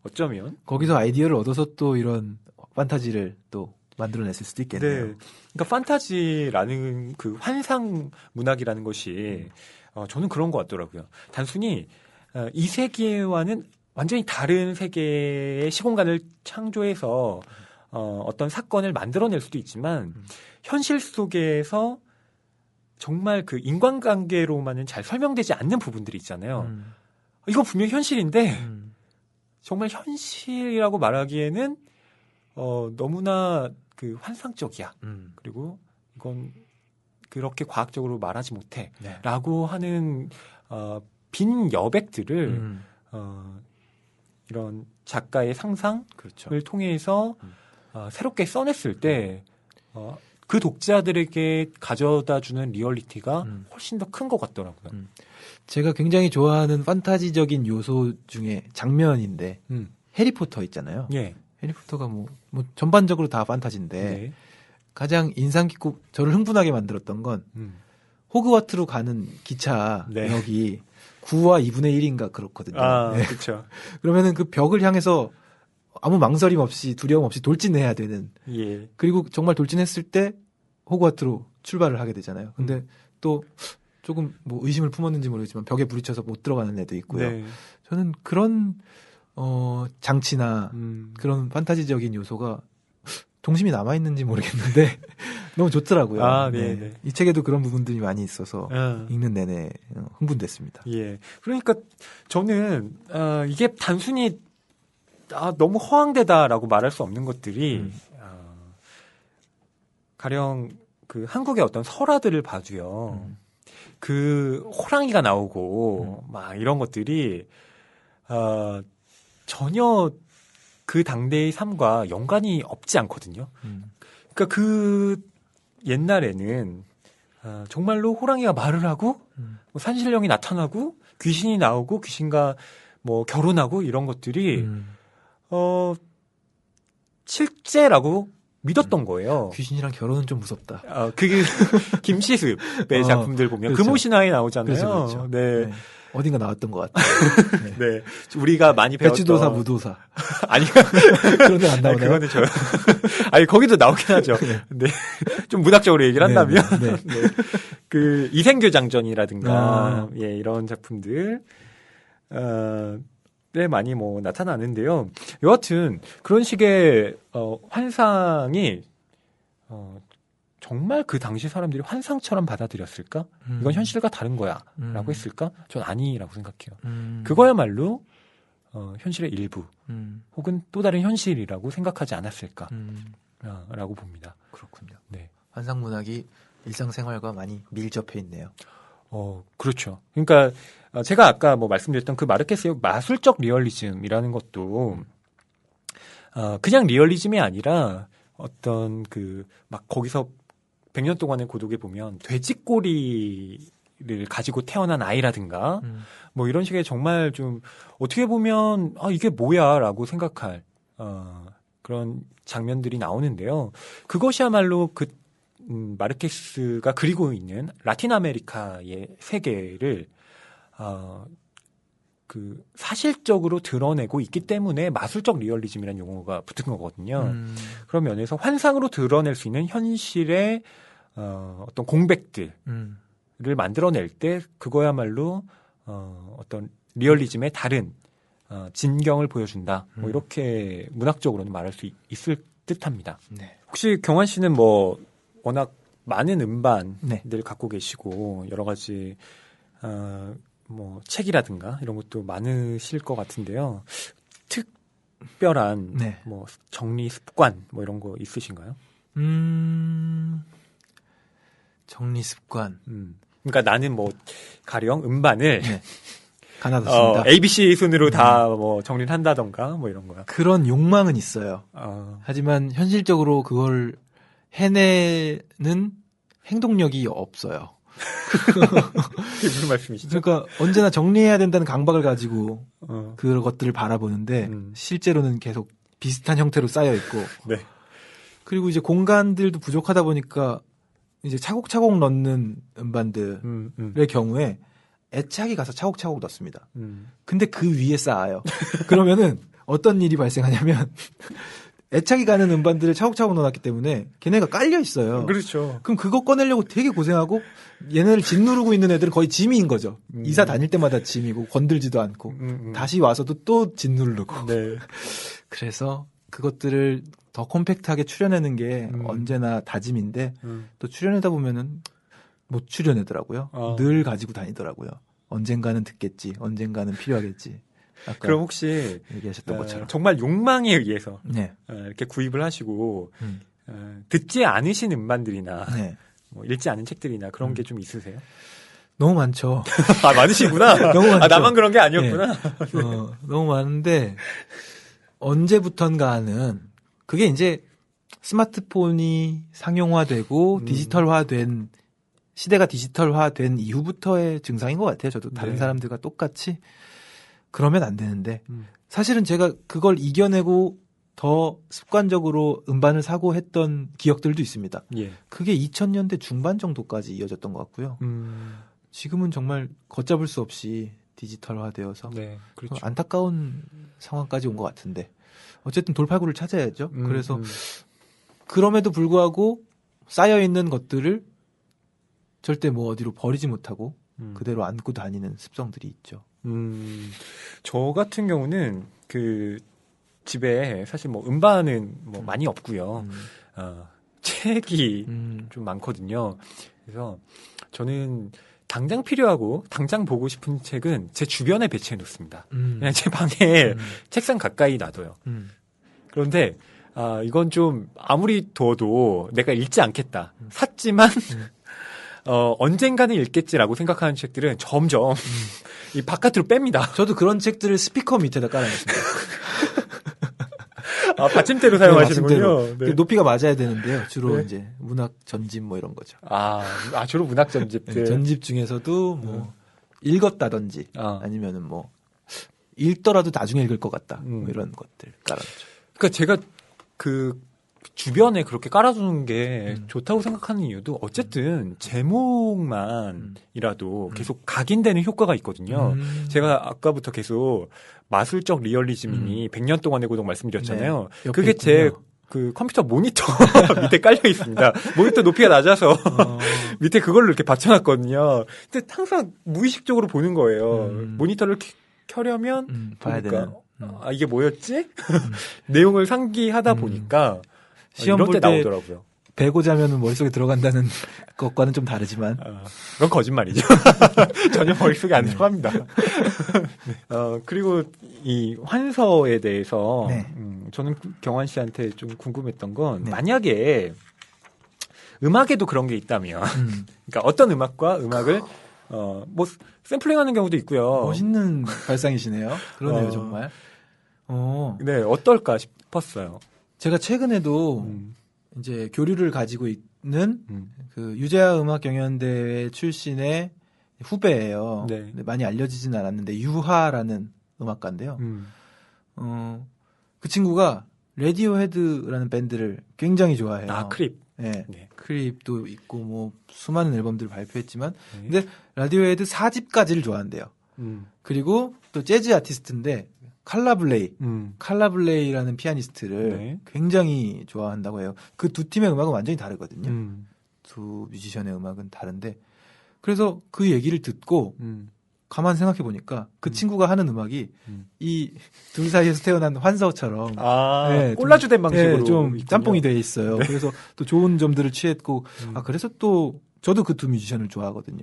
어쩌면 거기서 아이디어를 얻어서 또 이런 판타지를 또 만들어냈을 수도 있겠네요. 네. 그러니까 판타지라는 그 환상 문학이라는 것이 저는 그런 것 같더라고요. 단순히 이 세계와는 완전히 다른 세계의 시공간을 창조해서 어떤 사건을 만들어낼 수도 있지만 현실 속에서 정말 그 인간관계로만은 잘 설명되지 않는 부분들이 있잖아요. 이거 분명히 현실인데 정말 현실이라고 말하기에는 너무나 그 환상적이야. 그리고 이건 그렇게 과학적으로 말하지 못해. 네. 라고 하는 빈 여백들을 이런 작가의 상상을 그렇죠. 통해서 새롭게 써냈을 때 그 독자들에게 가져다주는 리얼리티가 훨씬 더 큰 것 같더라고요. 제가 굉장히 좋아하는 판타지적인 요소 중에 장면인데 해리포터 있잖아요. 예. 해리포터가 뭐 전반적으로 다 판타지인데 네. 가장 인상 깊고 저를 흥분하게 만들었던 건 호그와트로 가는 기차역이 9와 2분의 1인가 그렇거든요. 네. 그렇죠. 그러면은 그 벽을 향해서 아무 망설임 없이 두려움 없이 돌진해야 되는. 예. 그리고 정말 돌진했을 때 호그와트로 출발을 하게 되잖아요. 근데 또 조금 뭐 의심을 품었는지 모르겠지만 벽에 부딪혀서 못 들어가는 애도 있고요. 네. 저는 그런 장치나 그런 판타지적인 요소가 동심이 남아있는지 모르겠는데 너무 좋더라고요. 네. 이 책에도 그런 부분들이 많이 있어서 읽는 내내 흥분됐습니다. 예. 그러니까 저는 이게 단순히 너무 허황되다라고 말할 수 없는 것들이 가령 그 한국의 어떤 설화들을 봐도요. 그 호랑이가 나오고 막 이런 것들이 전혀 그 당대의 삶과 연관이 없지 않거든요. 그러니까 그 옛날에는 정말로 호랑이가 말을 하고 뭐 산신령이 나타나고 귀신이 나오고 귀신과 뭐 결혼하고 이런 것들이 실제라고 믿었던 거예요. 귀신이랑 결혼은 좀 무섭다. 그게 김시습의 작품들 보면 그렇죠. 금오신화에 나오잖아요. 그렇죠. 네. 어딘가 나왔던 것 같아요. 네. 우리가 많이 배웠던 배추도사, 무도사. 아니 그런 데안 나오나요? 그거는 저 아니 거기도 나오긴 하죠. 네. 좀 문학적으로 얘기를 한다면 네. 그 이생교장전이라든가 예, 이런 작품들 네, 많이 뭐 나타나는데요. 여하튼 그런 식의 환상이 정말 그 당시 사람들이 환상처럼 받아들였을까? 이건 현실과 다른 거야라고 했을까? 전 아니라고 생각해요. 그거야말로 현실의 일부 혹은 또 다른 현실이라고 생각하지 않았을까라고 봅니다. 그렇군요. 네. 환상 문학이 일상생활과 많이 밀접해 있네요. 그렇죠. 그러니까 제가 아까 뭐 말씀드렸던 그 마르케스의 마술적 리얼리즘이라는 것도 그냥 리얼리즘이 아니라 어떤 그 막 거기서 100년 동안의 고독에 보면 돼지꼬리를 가지고 태어난 아이라든가 뭐 이런 식의 정말 좀 어떻게 보면 이게 뭐야라고 생각할 그런 장면들이 나오는데요. 그것이야말로 그 마르케스가 그리고 있는 라틴 아메리카의 세계를 그 사실적으로 드러내고 있기 때문에 마술적 리얼리즘이라는 용어가 붙은 거거든요. 그런 면에서 환상으로 드러낼 수 있는 현실의 어떤 공백들을 만들어낼 때 그거야말로 어떤 리얼리즘의 다른 진경을 보여준다. 뭐 이렇게 문학적으로는 말할 수 있을 듯합니다. 네. 혹시 경환 씨는 뭐 워낙 많은 음반들 네. 갖고 계시고 여러 가지 뭐 책이라든가 이런 것도 많으실 것 같은데요. 특별한 네. 뭐 정리 습관 뭐 이런 거 있으신가요? 정리 습관. 그러니까 나는 뭐 가령 음반을 네. 가나뒀습니다. ABC 순으로 다 뭐 정리를 한다던가 뭐 이런 거야. 그런 욕망은 있어요. 하지만 현실적으로 그걸 해내는 행동력이 없어요. 그게 무슨 말씀이시죠? 그러니까 언제나 정리해야 된다는 강박을 가지고 그것들을 바라보는데 실제로는 계속 비슷한 형태로 쌓여 있고 네. 그리고 이제 공간들도 부족하다 보니까 이제 차곡차곡 넣는 음반들의 경우에 애착이 가서 차곡차곡 넣습니다. 근데 그 위에 쌓아요. 그러면은 어떤 일이 발생하냐면 애착이 가는 음반들을 차곡차곡 넣어놨기 때문에 걔네가 깔려 있어요. 그렇죠. 그럼 그거 꺼내려고 되게 고생하고 얘네를 짓누르고 있는 애들은 거의 짐인 거죠. 이사 다닐 때마다 짐이고 건들지도 않고 다시 와서도 또 짓누르고. 네. 그래서 그것들을 더 콤팩트하게 추려내는 게 언제나 다짐인데 또 추려내다 보면은 못 추려내더라고요. 늘 가지고 다니더라고요. 언젠가는 듣겠지. 언젠가는 필요하겠지. 아까 그럼 혹시 얘기하셨던 것처럼 정말 욕망에 의해서 네. 이렇게 구입을 하시고 듣지 않으신 음반들이나 네. 뭐 읽지 않은 책들이나 그런 게 좀 있으세요? 너무 많죠. 아 많으시구나. 너무 많죠. 나만 그런 게 아니었구나. 너무 많은데 언제부턴가는 그게 이제 스마트폰이 상용화되고 디지털화된 시대가 디지털화된 이후부터의 증상인 것 같아요. 저도 다른 네. 사람들과 똑같이 그러면 안 되는데 사실은 제가 그걸 이겨내고 더 습관적으로 음반을 사고 했던 기억들도 있습니다. 예. 그게 2000년대 중반 정도까지 이어졌던 것 같고요. 지금은 정말 걷잡을 수 없이 디지털화되어서 네, 그렇죠. 안타까운 상황까지 온 것 같은데 어쨌든 돌파구를 찾아야죠. 그래서 그럼에도 불구하고 쌓여있는 것들을 절대 뭐 어디로 버리지 못하고 그대로 안고 다니는 습성들이 있죠. 저 같은 경우는 그 집에 사실 뭐 음반은 뭐 많이 없고요. 책이 좀 많거든요. 그래서 저는 당장 필요하고 당장 보고 싶은 책은 제 주변에 배치해 놓습니다. 그냥 제 방에 책상 가까이 놔둬요. 그런데 이건 좀 아무리 둬도 내가 읽지 않겠다. 샀지만 언젠가는 읽겠지라고 생각하는 책들은 점점 이 바깥으로 뺍니다. 저도 그런 책들을 스피커 밑에다 깔아놨습니다. 받침대로 사용하시는군요. 네. 높이가 맞아야 되는데요. 주로 이제 문학 전집 뭐 이런 거죠. 주로 문학 전집들. 네, 전집 중에서도 뭐 읽었다든지 아니면은 뭐 읽더라도 나중에 읽을 것 같다. 뭐 이런 것들 깔아놓죠. 그러니까 제가 그 주변에 그렇게 깔아두는 게 좋다고 생각하는 이유도 어쨌든 제목만이라도 계속 각인되는 효과가 있거든요. 제가 아까부터 계속 마술적 리얼리즘이니 100년 동안의 고독 말씀드렸잖아요. 네, 그게 제 그 컴퓨터 모니터 밑에 깔려 있습니다. 모니터 높이가 낮아서 밑에 그걸로 이렇게 받쳐놨거든요. 근데 항상 무의식적으로 보는 거예요. 모니터를 켜려면 봐야 보니까 되는. 이게 뭐였지? 내용을 상기하다 보니까 시험 이런 볼 때 때 나오더라고요. 배고 자면은 머릿속에 들어간다는 것과는 좀 다르지만 그건 거짓말이죠. 전혀 머릿속에 안 들어갑니다. 그리고 이 환서에 대해서 네. 저는 경환 씨한테 좀 궁금했던 건 네. 만약에 음악에도 그런 게 있다면 그러니까 어떤 음악과 음악을 뭐 샘플링하는 경우도 있고요. 멋있는 발상이시네요. 그러네요, 정말. 네, 어떨까 싶었어요. 제가 최근에도 이제 교류를 가지고 있는 그 유재하 음악경연대회 출신의 후배예요. 네. 근데 많이 알려지진 않았는데 유하라는 음악가인데요. 그 친구가 레디오헤드라는 밴드를 굉장히 좋아해요. 크립. 네. 네. 크립도 있고 뭐 수많은 앨범들을 발표했지만 근데 라디오헤드 4집까지를 좋아한대요. 그리고 또 재즈 아티스트인데 칼라블레이라는 피아니스트를 네. 굉장히 좋아한다고 해요. 그 두 팀의 음악은 완전히 다르거든요. 두 뮤지션의 음악은 다른데 그래서 그 얘기를 듣고 가만 생각해 보니까 그 친구가 하는 음악이 이 둘 사이에서 태어난 환서처럼 네, 꼴라주된 방식으로 좀 있군요. 짬뽕이 돼 있어요. 네. 그래서 또 좋은 점들을 취했고 그래서 또 저도 그 두 뮤지션을 좋아하거든요.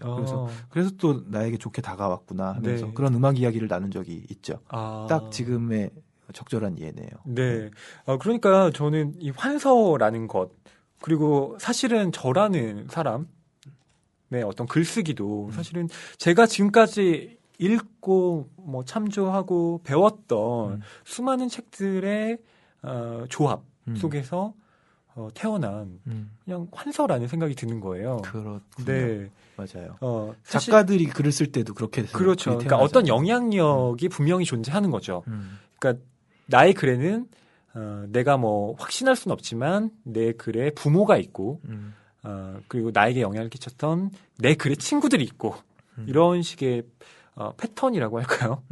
그래서 또 나에게 좋게 다가왔구나 하면서 네. 그런 음악 이야기를 나눈 적이 있죠. 딱 지금의 적절한 이해네요. 네. 그러니까 저는 이 환서라는 것, 그리고 사실은 저라는 사람의 어떤 글쓰기도 사실은 제가 지금까지 읽고 뭐 참조하고 배웠던 수많은 책들의 조합 속에서 태어난 그냥 환서라는 생각이 드는 거예요. 그렇군요. 네. 맞아요. 사실 작가들이 글을 쓸 때도 그렇게 그렇죠. 그렇게 그러니까 어떤 태어나잖아요. 영향력이 분명히 존재하는 거죠. 그러니까 나의 글에는 내가 뭐 확신할 수는 없지만 내 글에 부모가 있고 그리고 나에게 영향을 끼쳤던 내 글의 친구들이 있고 이런 식의 패턴이라고 할까요?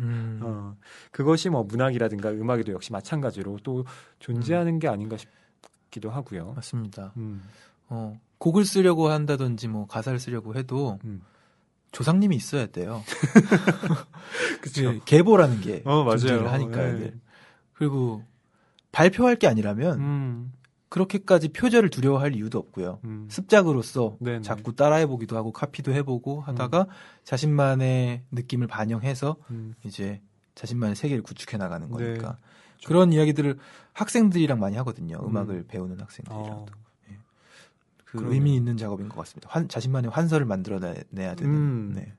그것이 뭐 문학이라든가 음악에도 역시 마찬가지로 또 존재하는 게 아닌가 싶기도 하고요. 맞습니다. 곡을 쓰려고 한다든지 뭐 가사를 쓰려고 해도 조상님이 있어야 돼요. 그렇죠. 계보라는 게 맞아요. 존재를 하니까요. 네. 그리고 발표할 게 아니라면 그렇게까지 표절을 두려워할 이유도 없고요. 습작으로서 네네. 자꾸 따라해보기도 하고 카피도 해보고 하다가 자신만의 느낌을 반영해서 이제 자신만의 세계를 구축해 나가는 거니까. 네. 그런 이야기들을 학생들이랑 많이 하거든요. 음악을 배우는 학생들이랑도. 그 그러네요. 의미 있는 작업인 것 같습니다. 자신만의 환서를 만들어내야 되는. 네.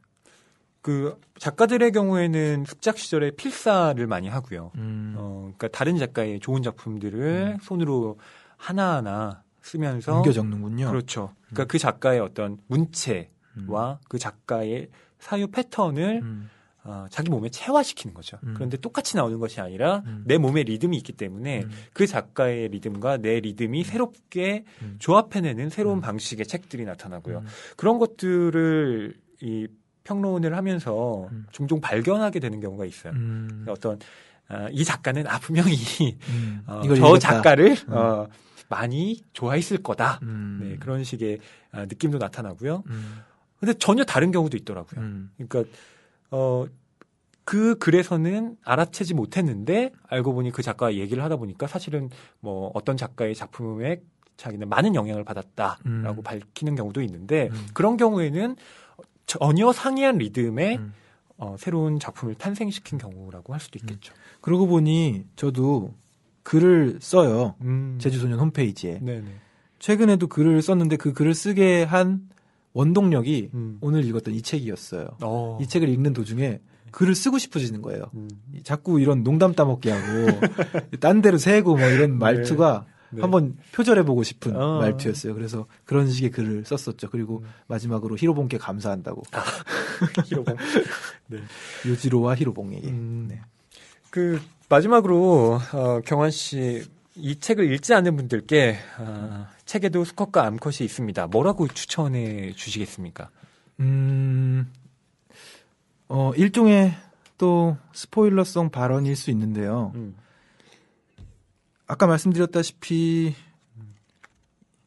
그 작가들의 경우에는 습작 시절에 필사를 많이 하고요. 그러니까 다른 작가의 좋은 작품들을 손으로 하나하나 쓰면서 옮겨 적는군요. 그렇죠. 그러니까 그 작가의 어떤 문체와 그 작가의 사유 패턴을 자기 몸에 체화시키는 거죠. 그런데 똑같이 나오는 것이 아니라 내 몸에 리듬이 있기 때문에 그 작가의 리듬과 내 리듬이 새롭게 조합해내는 새로운 방식의 책들이 나타나고요. 그런 것들을 이 평론을 하면서 종종 발견하게 되는 경우가 있어요. 어떤 이 작가는 분명히 이걸 저 읽었다. 작가를 많이 좋아했을 거다. 네, 그런 식의 느낌도 나타나고요. 근데 전혀 다른 경우도 있더라고요. 그러니까 그 글에서는 알아채지 못했는데 알고 보니 그 작가와 얘기를 하다 보니까 사실은 뭐 어떤 작가의 작품에 자기는 많은 영향을 받았다라고 밝히는 경우도 있는데 그런 경우에는 전혀 상이한 리듬의 새로운 작품을 탄생시킨 경우라고 할 수도 있겠죠. 그러고 보니 저도 글을 써요. 제주소년 홈페이지에. 네네. 최근에도 글을 썼는데 그 글을 쓰게 한 원동력이 오늘 읽었던 이 책이었어요. 이 책을 읽는 도중에 글을 쓰고 싶어지는 거예요. 자꾸 이런 농담 따먹기 하고 딴 데로 새고 뭐 이런 말투가 네. 한번 표절해보고 싶은 말투였어요. 그래서 그런 식의 글을 썼었죠. 그리고 마지막으로 히로봉께 감사한다고. 히로봉. 네. 요지로와 히로봉에게. 네. 그 마지막으로 경환 씨 이 책을 읽지 않는 분들께 책에도 수컷과 암컷이 있습니다. 뭐라고 추천해 주시겠습니까? 일종의 또 스포일러성 발언일 수 있는데요. 아까 말씀드렸다시피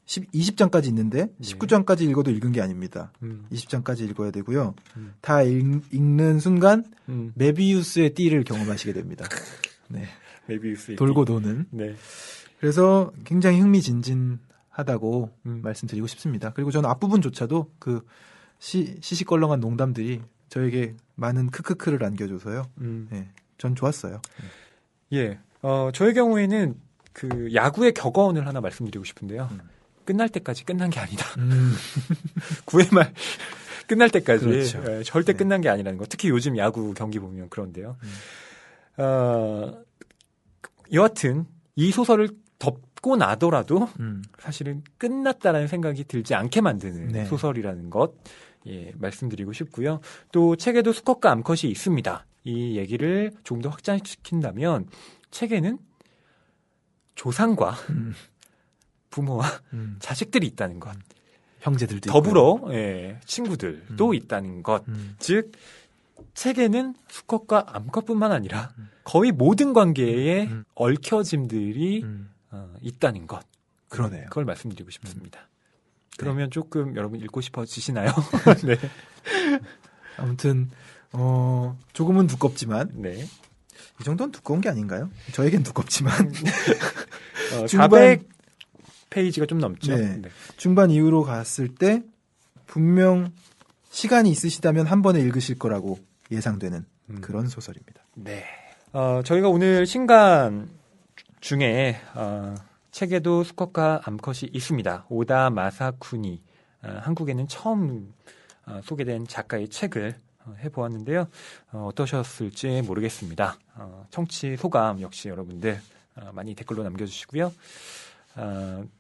20장까지 있는데 19장까지 읽어도 읽은 게 아닙니다. 20장까지 읽어야 되고요. 다 읽는 순간 메비우스의 띠를 경험하시게 됩니다. 네. 메비우스의 돌고 띠. 도는. 네. 그래서 굉장히 흥미진진하다고 말씀드리고 싶습니다. 그리고 저는 앞부분조차도 그 시시껄렁한 농담들이 저에게 많은 크크크를 안겨줘서요. 네, 전 좋았어요. 예. 저의 경우에는 그 야구의 격언을 하나 말씀드리고 싶은데요. 끝날 때까지 끝난 게 아니다. 9회 말 끝날 때까지 그렇죠. 절대 네. 끝난 게 아니라는 거. 특히 요즘 야구 경기 보면 그런데요. 여하튼 이 소설을 덮고 나더라도 사실은 끝났다라는 생각이 들지 않게 만드는 네. 소설이라는 것 말씀드리고 싶고요. 또 책에도 수컷과 암컷이 있습니다. 이 얘기를 조금 더 확장시킨다면 책에는 조상과 부모와 자식들이 있다는 것. 형제들도 더불어 친구들도 있다는 것. 즉 책에는 수컷과 암컷뿐만 아니라 거의 모든 관계에 얽혀짐들이 있다는 것. 그러네요. 그걸 말씀드리고 싶습니다. 그러면 조금 여러분 읽고 싶어지시나요? 네. 아무튼 조금은 두껍지만 네. 이 정도는 두꺼운 게 아닌가요? 저에겐 두껍지만 400페이지가 좀 넘죠. 네. 네. 중반 이후로 갔을 때 분명 시간이 있으시다면 한 번에 읽으실 거라고 예상되는 그런 소설입니다. 네. 저희가 오늘 신간 중에 책에도 수컷과 암컷이 있습니다. 오다 마사쿠니, 한국에는 처음 소개된 작가의 책을 해보았는데요. 어떠셨을지 모르겠습니다. 청취 소감 역시 여러분들 많이 댓글로 남겨주시고요.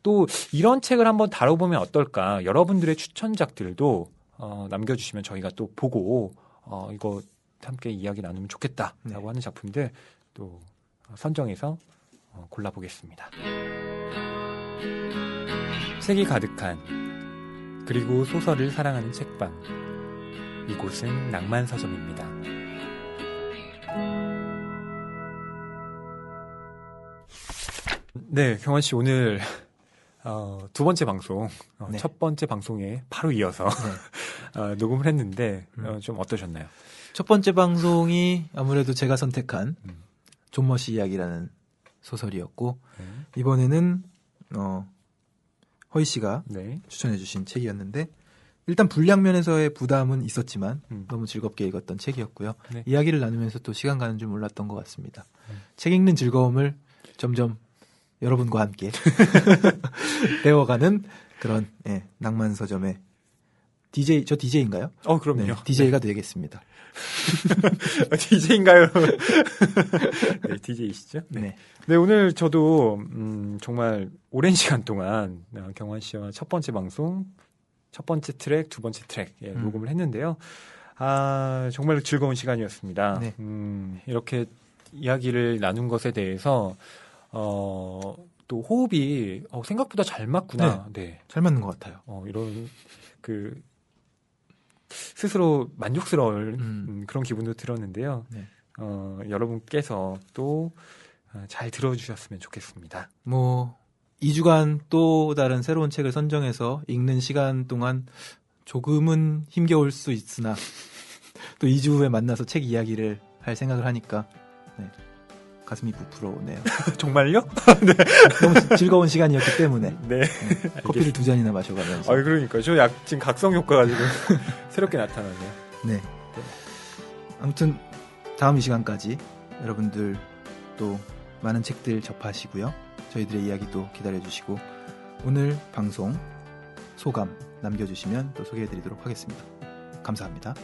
또 이런 책을 한번 다뤄보면 어떨까? 여러분들의 추천작들도 남겨주시면 저희가 또 보고 이거 함께 이야기 나누면 좋겠다라고 하는 작품들 또 선정해서 골라보겠습니다. 책이 가득한 그리고 소설을 사랑하는 책방, 이곳은 낭만서점입니다. 네, 경환 씨 오늘 두 번째 방송, 네. 첫 번째 방송에 바로 이어서 녹음을 했는데 좀 어떠셨나요? 첫 번째 방송이 아무래도 제가 선택한 존 머시 이야기라는 소설이었고 이번에는 허희 씨가 네. 추천해주신 책이었는데 일단 분량 면에서의 부담은 있었지만 너무 즐겁게 읽었던 책이었고요. 네. 이야기를 나누면서 또 시간 가는 줄 몰랐던 것 같습니다. 책 읽는 즐거움을 점점 여러분과 함께 배워가는 그런 낭만 서점의 DJ, 저 DJ인가요? 그럼요. 네, DJ가 되겠습니다. DJ인가요? 네, DJ이시죠? 네. 네, 오늘 저도 정말 오랜 시간 동안 경환 씨와 첫 번째 방송, 첫 번째 트랙, 두 번째 트랙 녹음을 했는데요. 정말 즐거운 시간이었습니다. 네. 이렇게 이야기를 나눈 것에 대해서 또 호흡이 생각보다 잘 맞구나. 네. 잘 맞는 것 같아요. 이런 스스로 만족스러울 그런 기분도 들었는데요. 네. 여러분께서 또 잘 들어주셨으면 좋겠습니다. 2주간 또 다른 새로운 책을 선정해서 읽는 시간 동안 조금은 힘겨울 수 있으나 또 2주 후에 만나서 책 이야기를 할 생각을 하니까 가슴이 부풀어오네요. 정말요? 네. 너무 즐거운 시간이었기 때문에 네. 커피를 2잔이나 마셔가면서 그러니까 저 지금 각성 효과가 지금 새롭게 나타나네요. 네. 아무튼 다음 이 시간까지 여러분들 또 많은 책들 접하시고요. 저희들의 이야기도 기다려주시고 오늘 방송 소감 남겨주시면 또 소개해드리도록 하겠습니다. 감사합니다.